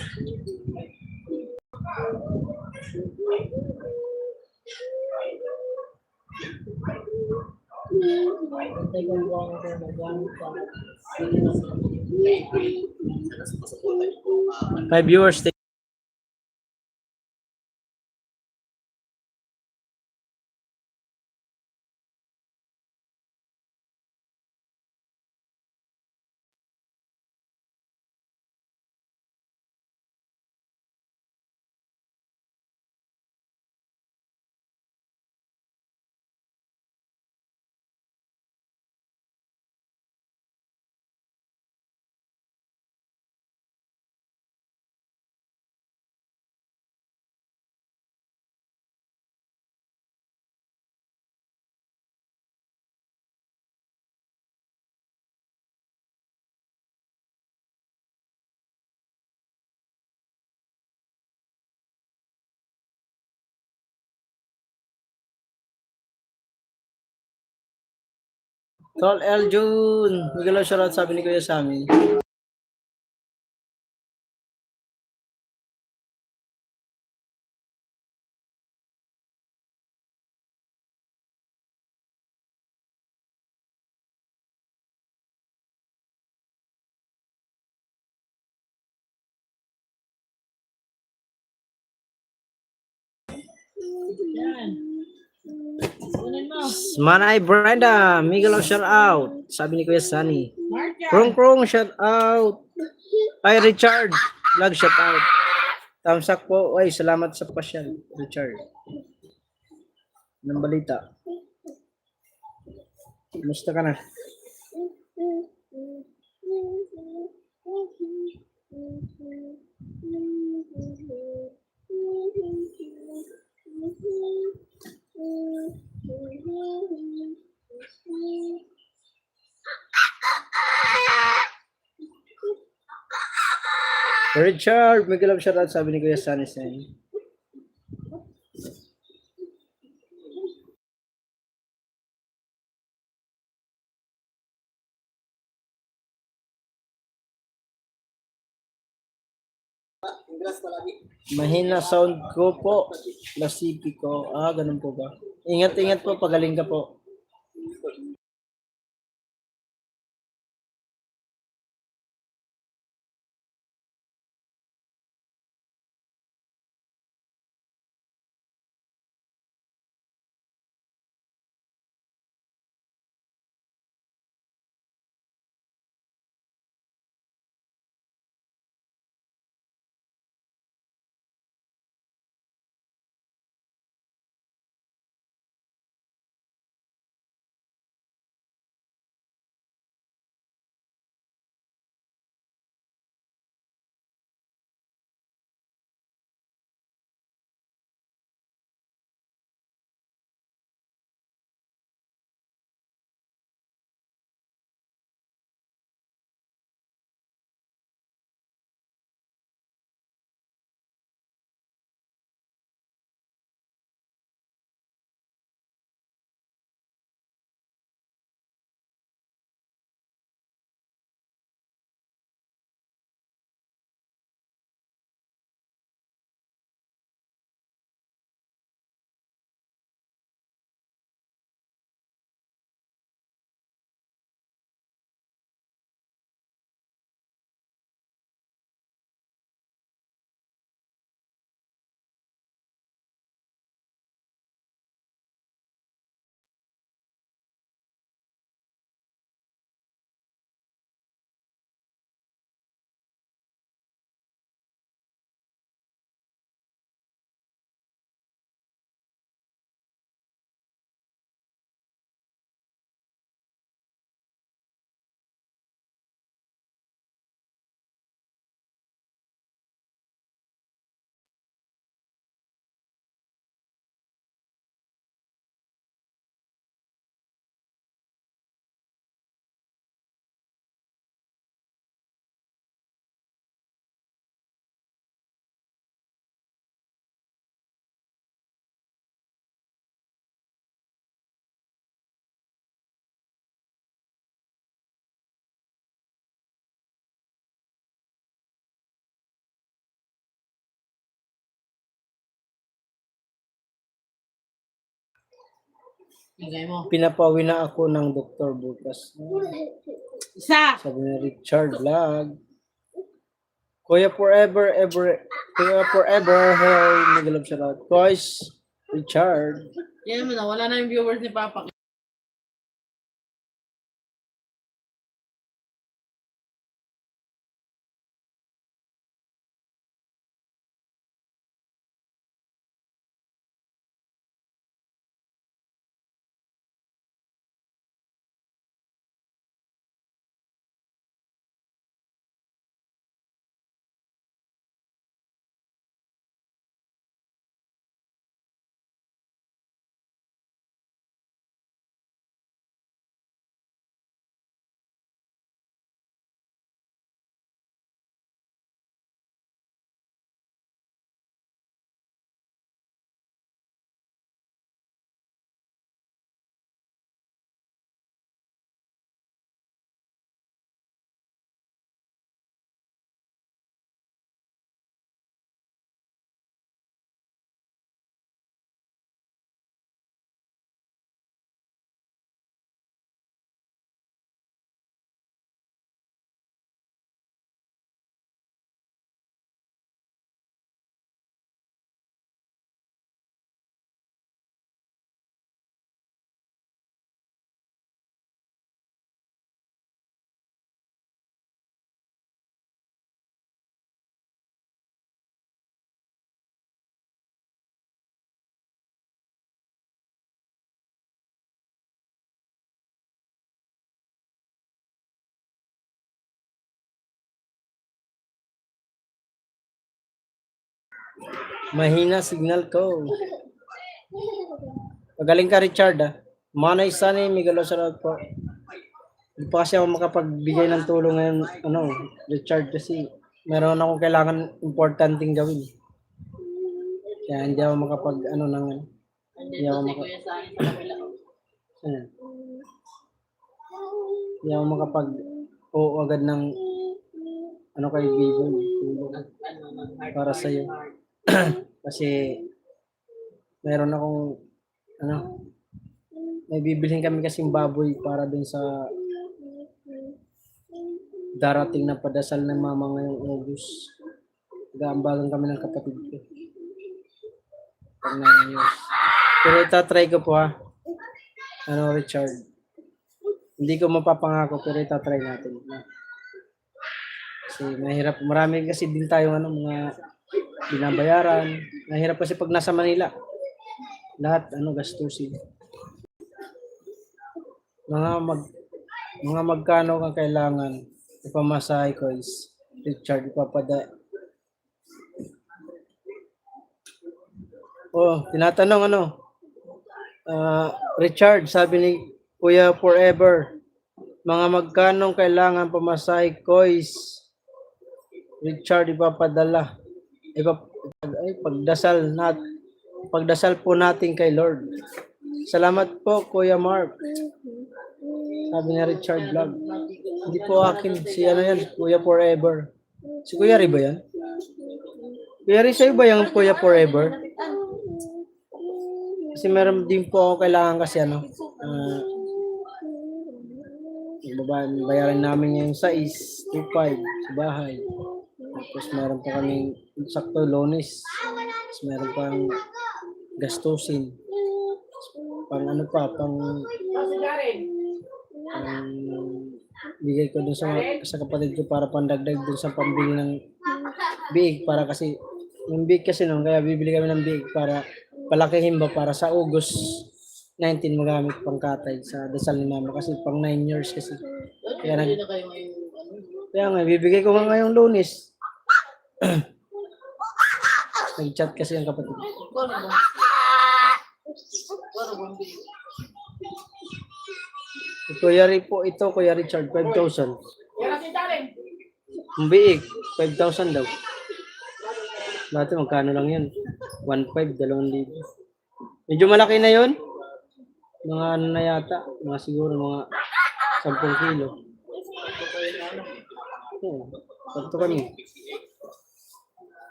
Antay ko ang buwan ko nag-gamit pa. 5 viewers. Tol Eljun, magalaw shoutout sabi ni Kuya Sammy. Yan. Kunin mo. Manay Brenda, Miguel of shout out. Sabi ni Kuya Sunny. Mark yan. Krong Krong, shout out. Ay, Richard, vlog shout out. Thumbs up po. Ay, salamat sa pasyal, Richard. Ng balita. Kumusta ka na? Richard, Miguel of shout out, sabi ni Kuya Sunny Sen. Mahina sound ko po. Lasipi ko. Ah, ganun po ba? Ingat-ingat po, pagaling ka po. Lagay mo. Pinapawi na ako ng doktor bukas. Isa. Sabi ni Richard Vlog. Kuya forever, ever, Kuya forever, hey, Miguel of shout out. Guys, Richard. Yan mo na. Wala na yung viewers ni Papa. Mahina signal ko. Magaling ka, Richard, ah. Manay Sunny, Miguel Osorot po. Hindi pa kasi ako makapagbigay ng tulong ngayon, Richard, kasi meron akong kailangan importanteng gawin. Kaya hindi ako hindi ako Kuya sa akin sa kabila. Ayan. Hindi ako oo agad ng kay Vivo, tulong para sa iyo. Kasi meron akong may bibilhin kami kasing baboy para dun sa darating na padasal ng mama ngayong August. Gaambagan kami ng kapatid ko. Pag 9 years. Pero itatry ko po Richard. Hindi ko mapapangako pero itatry natin. Kasi mahirap. Marami kasi din tayong mga binabayaran. Mahirap kasi pag nasa Manila. Lahat gastusin. Mga magkano kang kailangan ipamasahe ko is Richard tinatanong Richard, sabi ni Kuya Forever, mga magkano kailangan pamasahe ko is Richard ipapadala. Pagdasal po natin kay Lord. Salamat po Kuya Mark. Sabi ni Richard Vlog. Hindi po akin. Si Kuya Forever. Si Kuya Ri ba yan? Kuya Ri, sa'yo ba yung Kuya Forever? Kasi meron din po ako kailangan kasi bayaran namin yung 6.25 sa bahay. Tapos meron pa kaming sakto lonis. Tapos meron pang gastusin. Pang bigay ko dun sa kapatid ko para pandagdag dun sa pambili ng biig para kasi yung biig kasi kaya bibili kami ng biig para palakihin ba para sa August 19 magamit pang katay sa dasal ni mama kasi pang 9 years kasi. Kaya nga bibigay ko ngayong Lunes. Nag-chat kasi ang kapatid. Kuya Ri po ito, Kuya Richard, 5,000. Ang biig, 5,000 daw. Dati magkano lang yun? 1,500, 2,000. Medyo malaki na yun. Mga na yata, siguro mga 10 kilo. Sakto kami.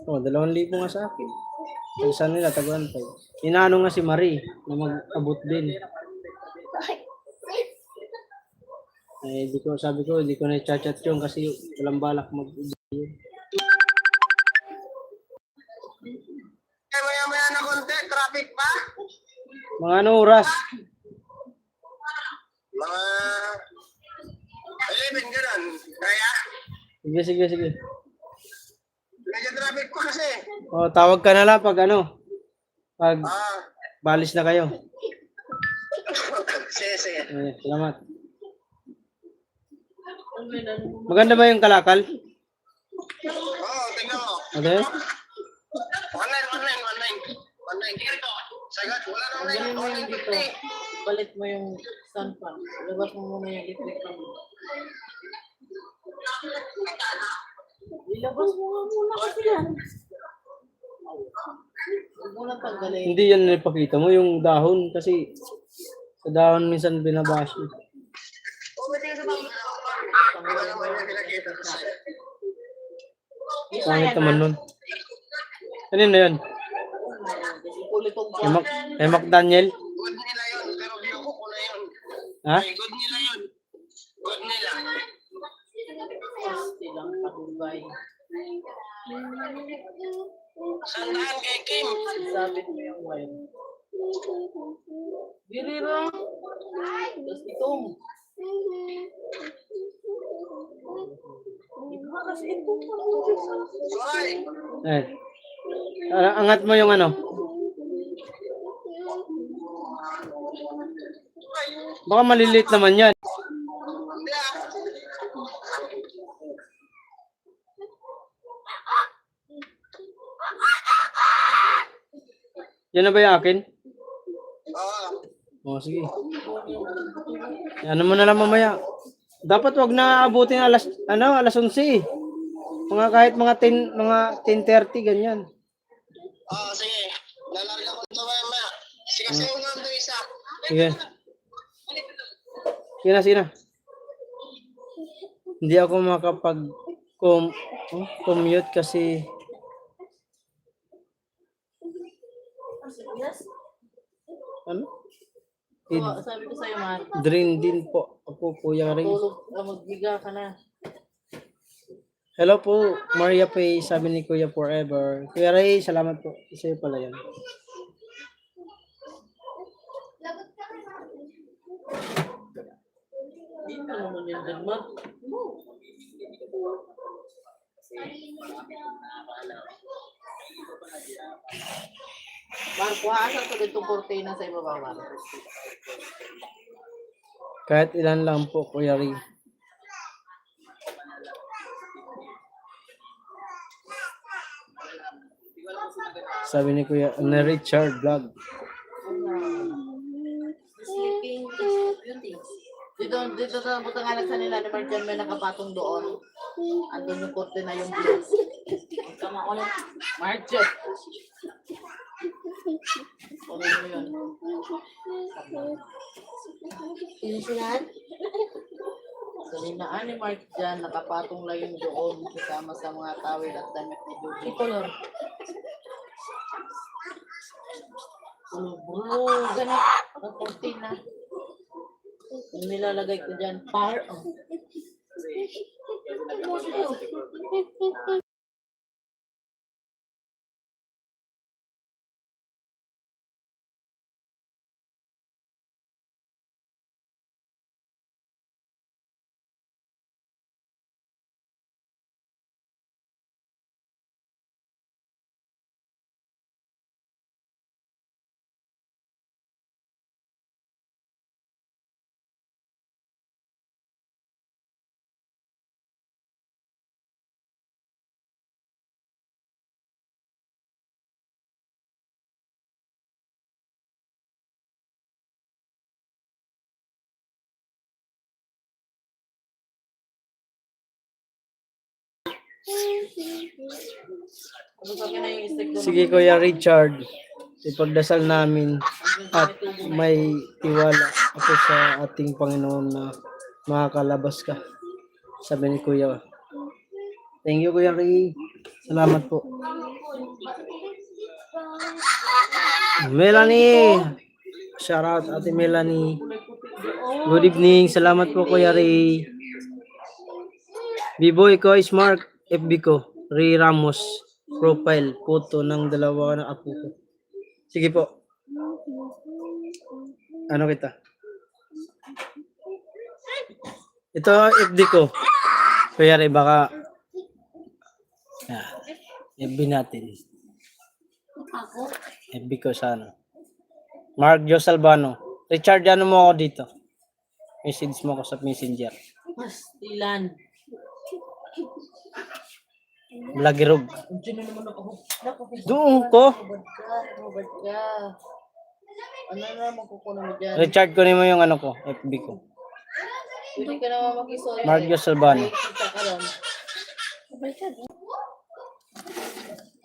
Oh, 2,000 nga sa akin. Isa nila, taguan pa. Inaano nga si Marie na mag-abot din. Sabi ko, hindi ko na-chat yung kasi walang balak mag-abot yun. Maya-maya na konti, traffic pa? Mga oras? Mga 11 ganun. Kaya? Sige. Medyo traffic pa kasi. Oh, tawag ka na lang pag balis na kayo. Sige. Salamat. Maganda ba yung kalakal? Oo, tingnan mo. Okay. 1,900. Sagat, wala na Galing mo yung dito. 1,950. Balit mo yung sun fan. Labas mo muna yung electric fan. Ilabas mo nga muna kasi yan. Huwag mo nang tanggalin. Hindi yan napakita mo yung dahon kasi sa dahon minsan binabash. Wala naman yung pinakita ko sa'yo. Pangit naman nun. Kanina yun? Kulit ang Kay McDaniel? Good nila yun, pero ginuko ko na yun. Ha? Ay, good nila yun. Good nila. silang patubay. Sandaan kay Kim. Sabit mo yung wine. Birira. Tapos itong. Iba kasi itong Ay, Eh. Angat mo yung ano. Baka maliliit naman yan. Hindi ah. Yan na ba yung akin? Oo. O, sige. Ano mo na lang mamaya. Dapat wag na abutin alas 11 eh. Mga kahit mga 10:30 ganyan. Oo, sige. Lalarga ko ito maya. Kasi yung nando isa. Sige. Sige na. Hindi ako commute kasi ano? Sabi ko sa'yo, man. Drain din po ako, Kuya Ray. Tulog, magbiga ka na. Hello po, Maria Pay, sabi ni Kuya Forever. Kuya Ray, salamat po. Isa pala yan. Hindi pa naman yan dyan, man. Man, kuha sa ito dito cortina sa ibaba, man. Kahit ilan lang po, Kuya Ray. Sabi ni Kuya, na Richard Vlog. Sleeping is beauty. Dito sa butangalag sa nila ni Marjan may nakapatong doon. Andun yung cortina yung blue. Tama ko lang. Marjan. Ano yun? Sinusunan? Sa linaan ni Mark dyan, nakapatong lang yung doon kasama sa mga tawid at damit ni Dugi. Color. Blue, ganit. Ang cortina. Yung nilalagay ko dyan, par. Ano sa akin na yung stick doon? Sige, Kuya Richard. Ipagdasal namin at may tiwala ako sa ating Panginoon na makakalabas ka. Sabi ni Kuya. Thank you, Kuya Ray. Salamat po. Melanie. Shout out, Ate Melanie. Good evening. Salamat po, Kuya Ray. B-boy ko is Mark. FB ko. Ray Ramos. Profile. Photo ng dalawa ng apo ko. Sige po. Ano kita? Ito FB ko. Kuya Ray, baka FB natin. Ako? FB ko sana. Mark Jos Albano. Richard, ano mo ako dito? Message mo ako sa Messenger. Pastilan. Vloggerog. Diyan na naman ako. Doon ko. Hubad ka. Ano na magkukunan mo dyan? Richard, kunin mo yung ano ko, FB ko. Pwede ka naman mag-isoy. Mark Jos Albano. Kita ka lang.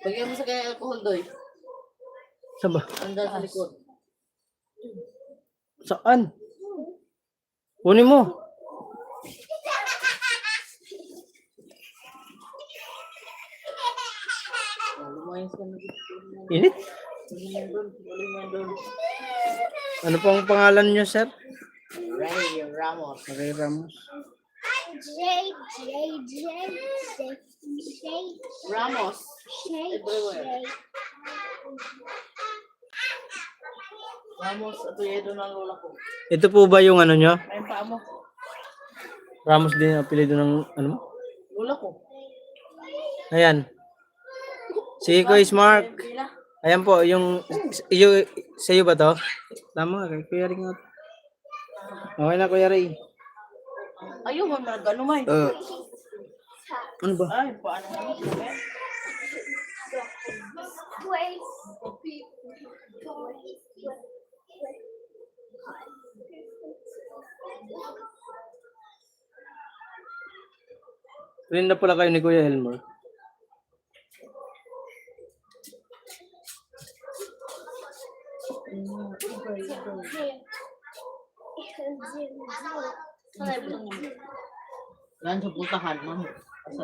Bagyan mo sa kanya alcohol, Doy. Saan ba? Anda sa likod. Saan? Kunin mo. Lumayas ka na dito. Init. Lumayas doon. Lumayas doon. Ano po ang pangalan niyo, sir? Ray Ramos. Ray Ramos. Ramos. Everywhere. Ramos, ito yedo ng lola ko. Ito po ba yung ano nyo? Ayun pa mo. Ramos din ang apelido ng ano mo? Lola ko. Ayan. Sige ko is Mark. Ayan po, yung sa iyo ba to? Tama, kaya rin nga. Okay na, Kuya Ray. Ayaw mo na gano'n, may. Ano ba? Ay, paano naman sila? Rin na pala kayo ni Kuya Elmer. Yan sa putahan, ma'am.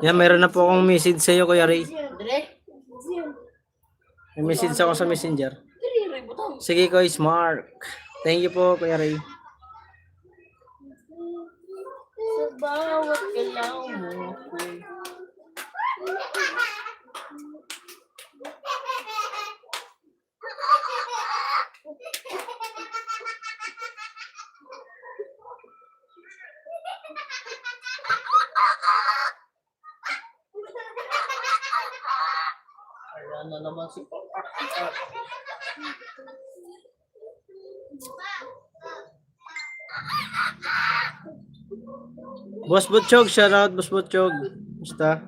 Yan, meron na po akong message sa iyo, Kuya Ray. Dire? May message ako sa messenger. Dire, butang. Sige, Kuya Mark. Thank you po, Kuya Ray. Sa bawat galaw mo ko. Ayan na naman si Papa. Boss Butchog, shout out, Boss Butchog. Basta.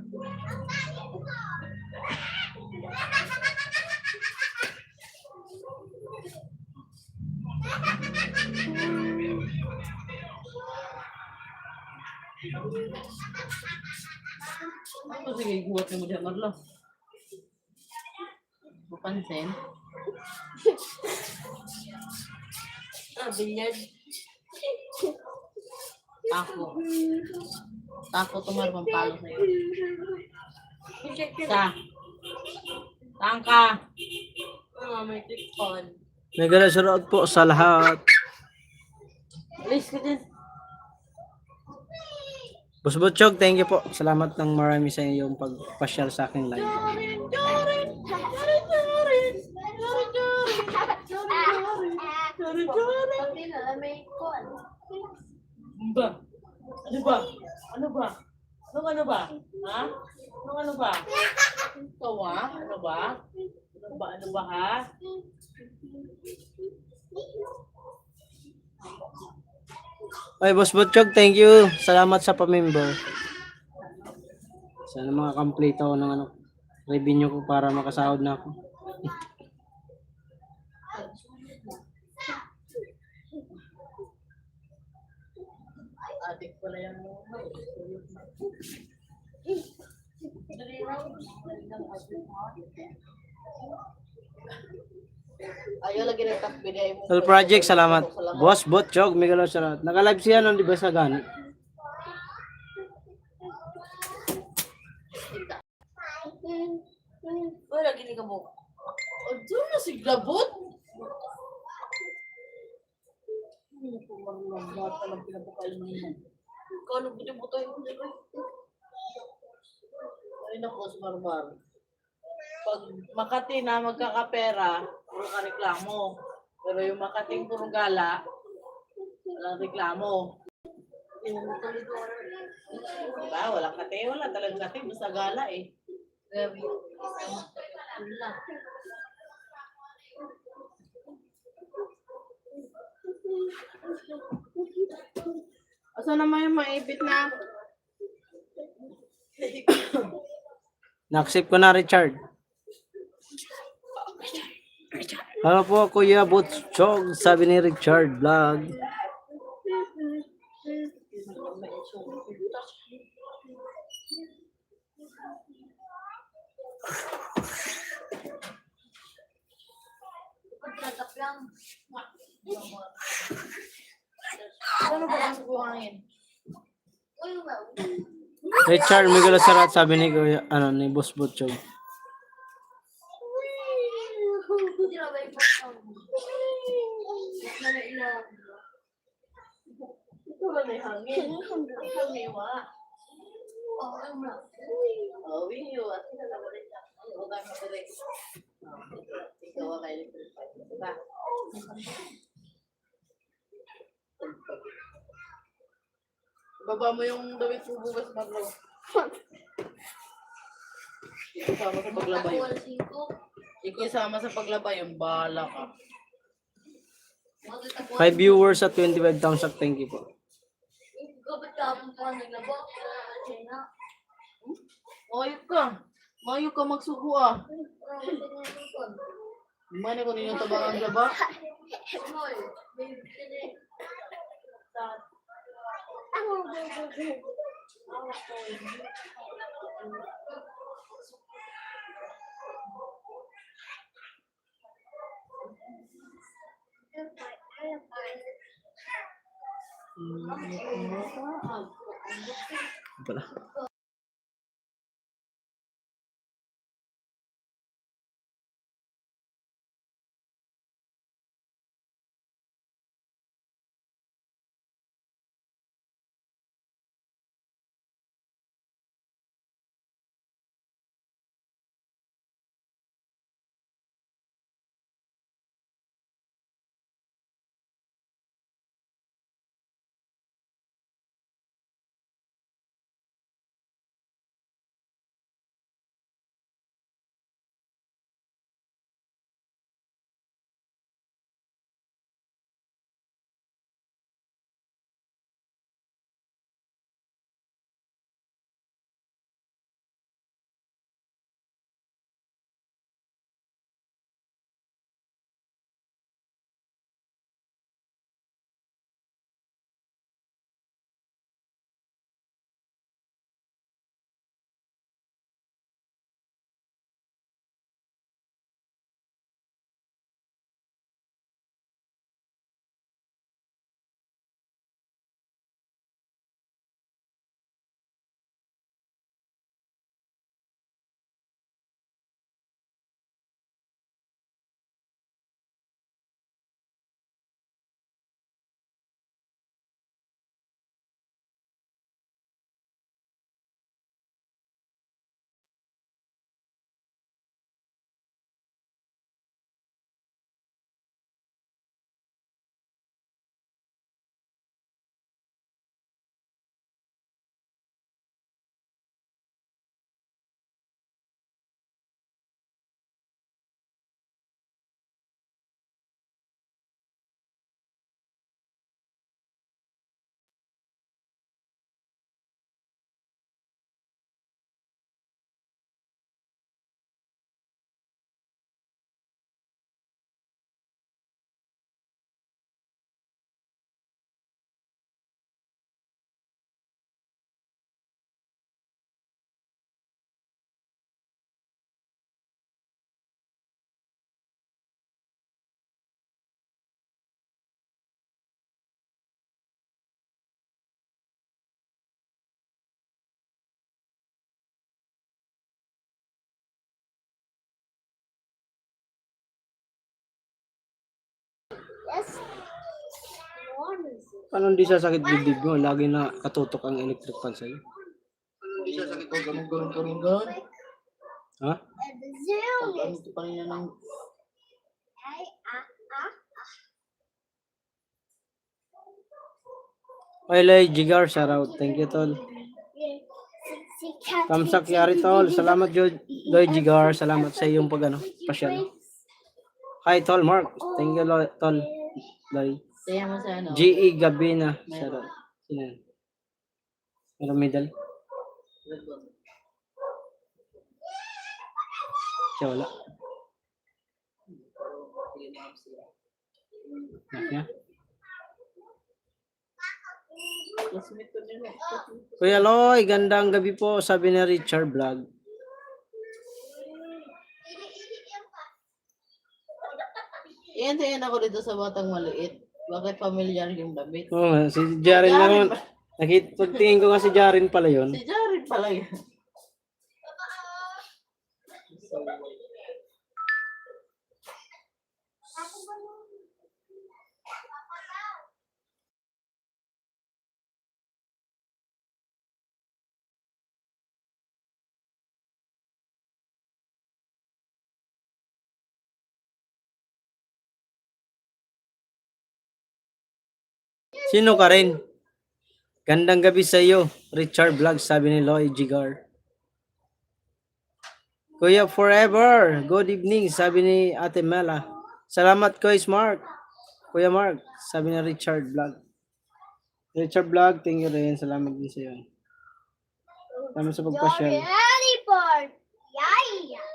Ano sige, guwat mo dyan, Marlo? Mapansin? Bilyard. Tako. Tako tumarang palo sa'yo. Tangka. May tikpon. Mega shout out po sa lahat. Alis ka dyan. Boss Butchog, thank you po. Salamat ng marami sa iyong pagpasyal sa aking live. Ba? Ano ba? Ano ba? Ano ba? Ha? Ano ba? Ikaw Ano ba? Ano ba ha? Ay, Boss Butchog, thank you. Salamat sa pamember. Sana makakomplete ako ng revenue ko para makasahod na ako. Adik pala yan mo. Ayaw lagi ng takbide mo. All project, salamat. Boss Butchog, Miguel Sarat. Naka-live siya nun, di ba, sa gani? Wala gini ka mo. O, doon na si Glabot. Ano po marunong bata lang pinapakain niya. Kano buti-buto yung hindi ko. Ay naku, si Marmar. Pag Makati na magkakapera, puro ka reklamo. Pero yung Makating puro gala, walang reklamo. Diba? Walang kate, wala talagang kate, basta gala eh. Asa naman yung maipit na? Na-accept ko na, Richard. Hello po, Kuya Butchog, sabi ni Richard Vlog. Ano ba ang buhangin? Richard Miguel Sarat, sabi ni Kuya, ni Boss Butchog. Ito ba may hangin? Ang hangin Oh, wiwa. Sila na wala siya. Ano ba ang direct? Ikaw ang electric pipe. Diba? Baba mo yung dawit mo bukas, Marlo. Ikaw sama sa paglabay. Ikaw sama sa paglabay, yung bahala ka. 5 viewers at 25 thumbs up. Thank you po. Mayo ka magsugo ah. Mana ko ninyong tabangan ka ba? Pala. Paano hindi sasakit bibig mo? Lagi na katutok ang electric fan sa'yo. Ganun. Ha? Ano ito pa rin ng... Oy, Jigar, shout out. Thank you, tol. Kamsak yari, tol. Salamat, Loy Jigar. Salamat sa iyong pasyal. Hi, tol, Mark. Thank you, tol. Loy. Kaya mo sa ano? G.E. Gabina. Shout out. Sino yan? Meron middle? Siya wala. Okay. Kuya Loy, gandang gabi po, sabi ni Richard Vlog. Iyan ako dito sa batang maliit. Bakit familiar yung damit? Oo, si Jaren naman. Pagtingin ko nga si Jaren pala yun. Si Jared pala yun. Sino ka rin? Gandang gabi sa iyo, Richard Vlog, sabi ni Loy Jigar. Kuya Forever, good evening, sabi ni Ate Mela. Salamat, Kuya Smart. Kuya Mark, sabi na Richard Vlog. Richard Vlog, thank you rin. Salamat din sa iyo. Salamat sa pagpasyal. Report. Yay! Yay!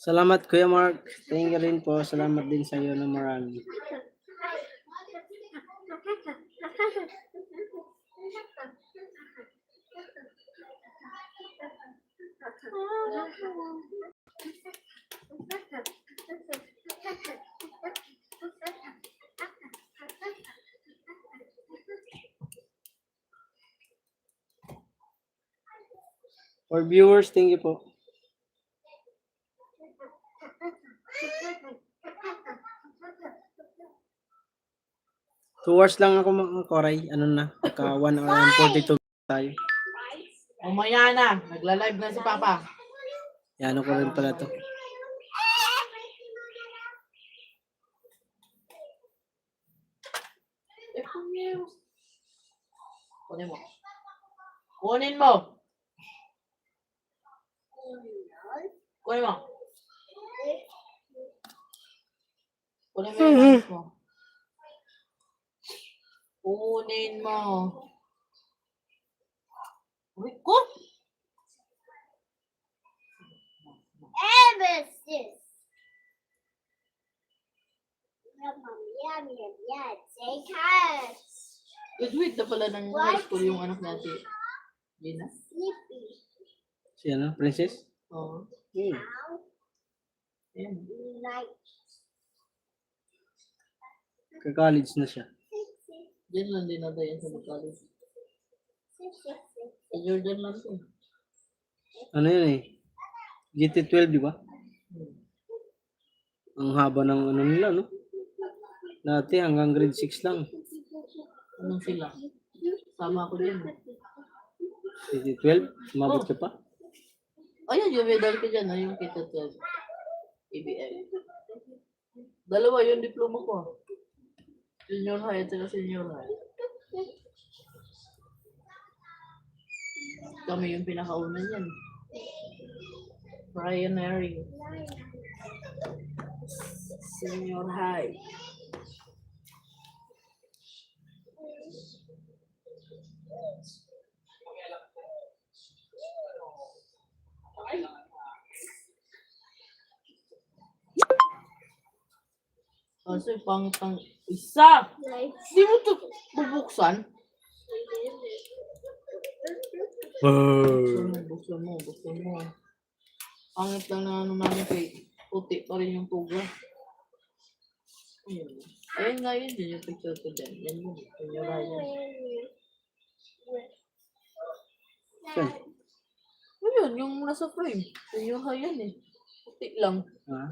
Salamat Kuya Mark. Thank you rin po. Salamat din sa iyo na marami. For viewers, thank you po. Two hours lang ako mga koray. Ano na? Pagka 1 hour and 42 tayo. Umaya na. Nagla-live na si Papa. Yan ko rin pala to. Kunin mo. Kunin mo. Kunin mo. Kunin mo yung hands mo. Kunin mo. Uy, ko! Emphasis. Yum, yum, yum. Take cash. Graduate na pala ng high school yung anak natin. Gina? Sleepy. Si ano? Princess? Oo. Hmm. Ayan. Night. Ka-college na siya. Diyan lang din natin yan sa mag-college. Sa Jordan lang to. Ano yun eh? GT12, di ba? Ang haba ng ano nila, no? Dati hanggang grade 6 lang. Anong sila? Sama ko din. GT12? Umabot ka pa? Ayun, yung medal ko dyan. Yung kita 12. ABM. Dalawa yung diploma ko. Junior high at saka senior high. Kami yung pinakauna niyan. Pioneering. Senior high. Kasi pang isa! Di mo ito bubuksan? Buksan mo. Pangit lang na ano namin kay puti pa rin yung tuga. Ayun. Ayun nga yun, yun yung picture ko dyan. Yan yun. Yung Ryan. Saan? Ayun, yung nasa frame. Yung yan eh. Puti lang. Ha?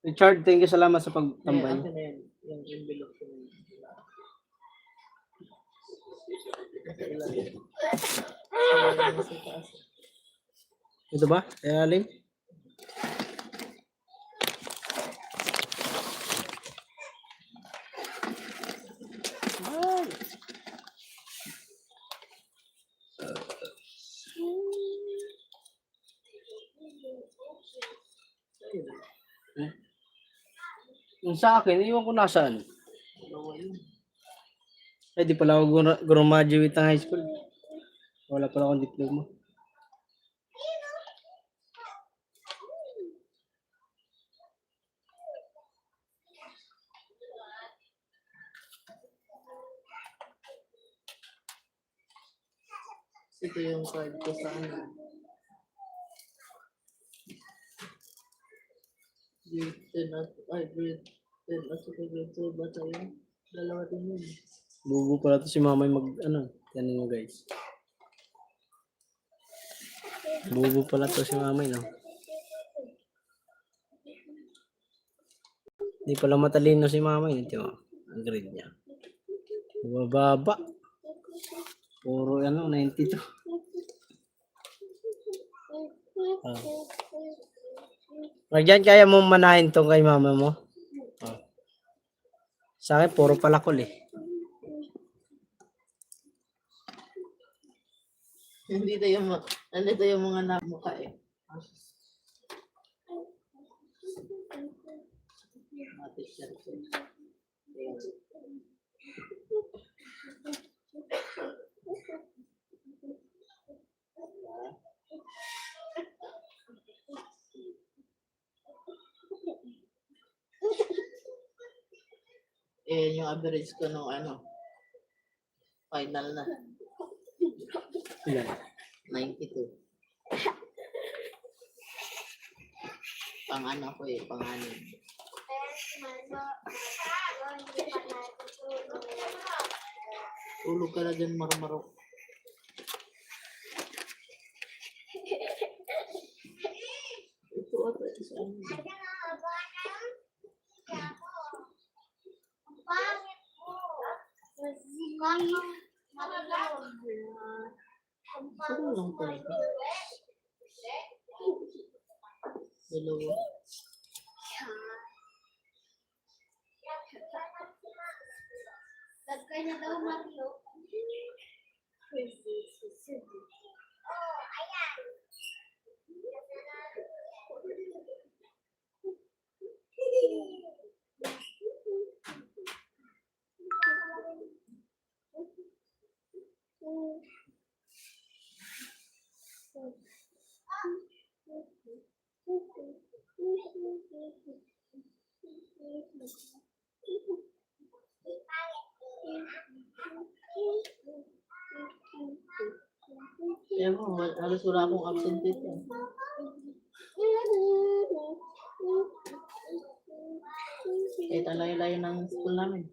Richard, thank you. Salamat sa Ayan, pagtambay. akin na yan. Yung envelope ko na yun. Nasa ilalim. Nasa taas. Ito ba? Kaya aling? Yung sa akin, iwan ko nasaan. Dalawa yun. Eh, di pala ako graduate ng high school. Wala pala akong diploma. Ito yung card ko sa ano. Grade 10 at, grade At saka grade 12 bata yun. Dalawa din yun. Bubo pala to si Mamay mag, ano, tingnan nyo guys. Bubo pala to si Mamay, no? Hindi pala matalino si Mamay, ito, ang grade niya. Mababa. Puro, ano, 92. Ah. Diyan kaya mo manahin tong kay mama mo? Ah. Sa akin, puro palakol eh. Hindi tayo nandito yung mga namukha eh. Mati siya. Eh, yung average ko nung final na. Ilan? 92. Pang ano ko eh, pang ano. Tulog ka na dyan, marmarok. Ito ata isa ano. Sino lang talaga? Dalawa. Lagay na daw Mario. Oh, ayan. Kaya mo, halos wala akong absent dito. Kahit ang layo-layo ng school namin.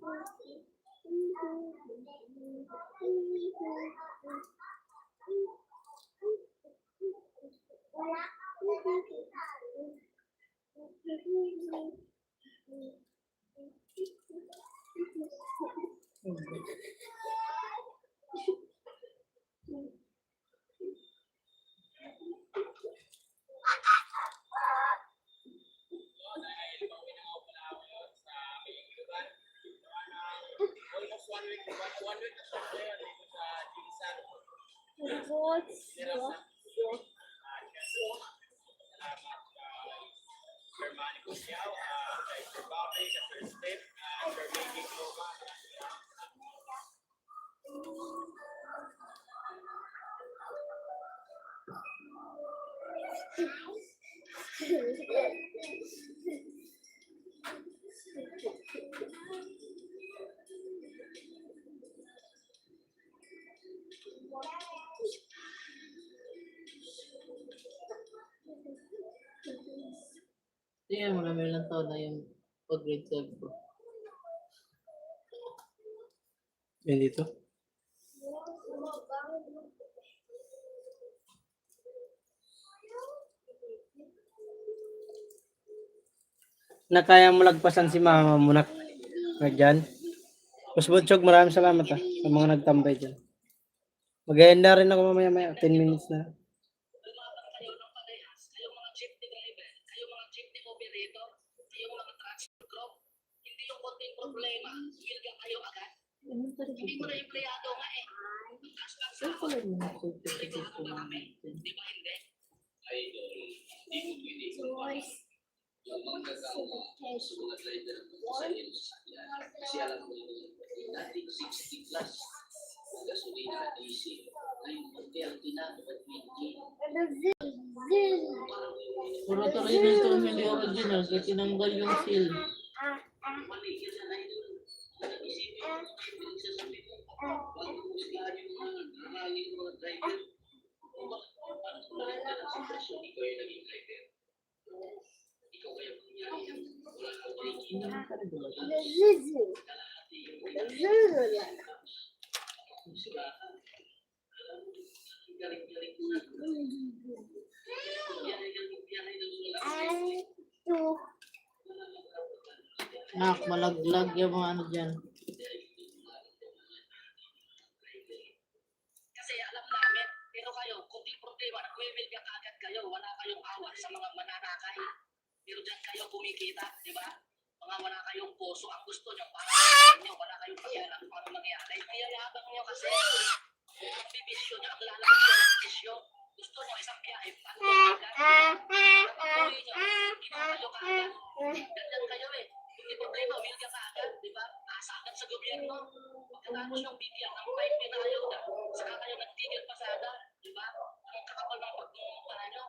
Tingnan mo na may ilang taon na yung pag-grade 12 ko. Yan dito. Na kaya mo lagpasan si mama mo na dyan. Mas Butchog, maraming salamat sa mga nagtambay dyan. Mag-enda rin ako mamaya-maya, 10 minutes na. Hindi mo na empleyado nga eh. Saan pala yung certificate ko namin? Puro tuloy na ito hindi original kasi tinanggal yung seal. Nak, malaglag yung mga ano dyan. Kasi alam namin, pero kayo, kung di problema, nag-email ka agad kayo, wala kayong awa sa mga mananakay. Pero dyan kayo kumikita, di ba? Mga wala kayong puso, ang gusto nyo, para sa inyo, wala kayong pakialam kung ano mangyari. Kaya yabang nyo kasi, ang bibisyo nyo, ang lalabas nyo ng bisyo. Gusto nyo isang biyahe, patuloy nyo, ginawa kayo kaagad. Ganyan kayo eh. Kung di problema, will ka kaagad, di ba? Asa agad sa gobyerno. Pagkatapos yung bigyan ng 5 pinayaw na, saka kayo nagtigil pasada, di ba? Ang kakapal ng pagmumukha nyo.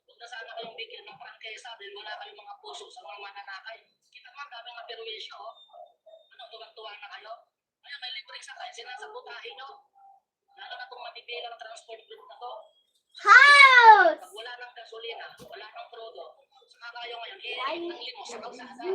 Huwag na sana kayong bigyan ng prangkesa dahil wala kayong mga puso sa mga mananakay. Kita nga, dami mga perwisyo, oh. Ano, tuwang-tuwa na kayo? Ngayon, may libreng sakay, sinasabutahin nyo. Lalo na itong matipilang transport group na to. House! Pag wala ng gasolina, wala ng crudo, saka kayo ngayon, hihirit ng limos sa kalsada.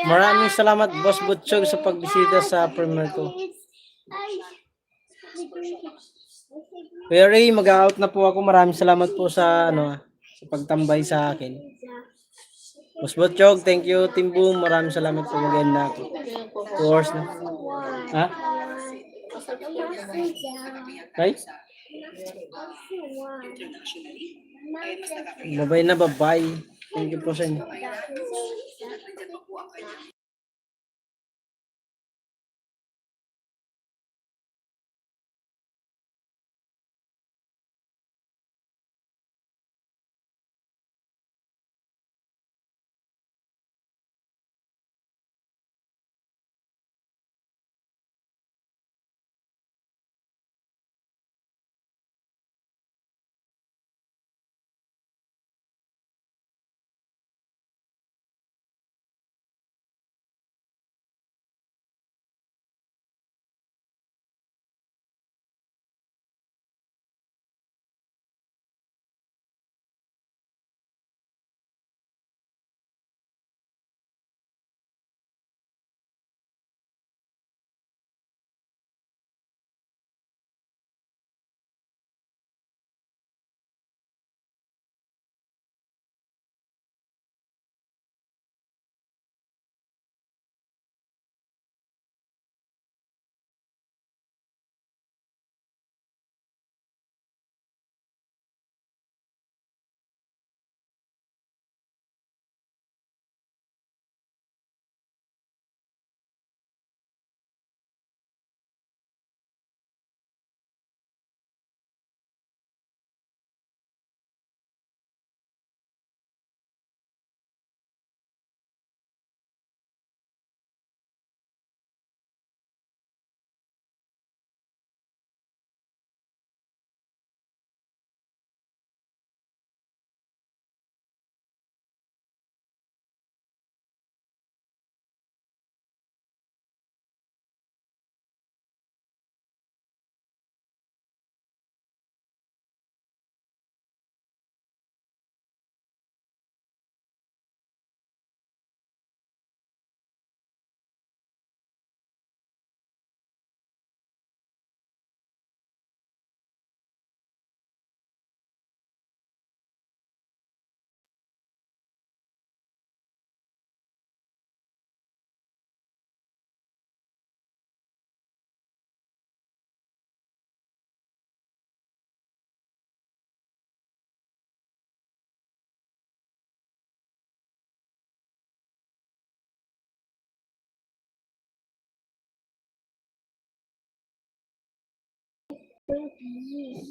Maraming salamat, Boss Butchog, sa pagbisita sa premiere ko. Kuya Ray, mag-out na po ako. Maraming salamat po sa sa pagtambay sa akin. Boss Butchog, thank you. Team Boom, maraming salamat po. Mag-end na ako. 2 hours na. Ha? Ay? Bye-bye na, bye-bye. Thank you po sa inyo.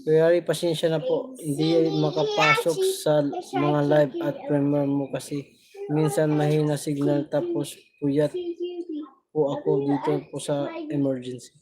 Kuya Ray, pasensya na po. Hindi makapasok sa mga live at premiere mo kasi minsan mahina signal tapos puyat po ako dito po sa emergency.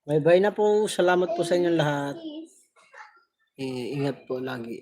Bye-bye na po. Salamat po sa inyong lahat. Ingat po lagi.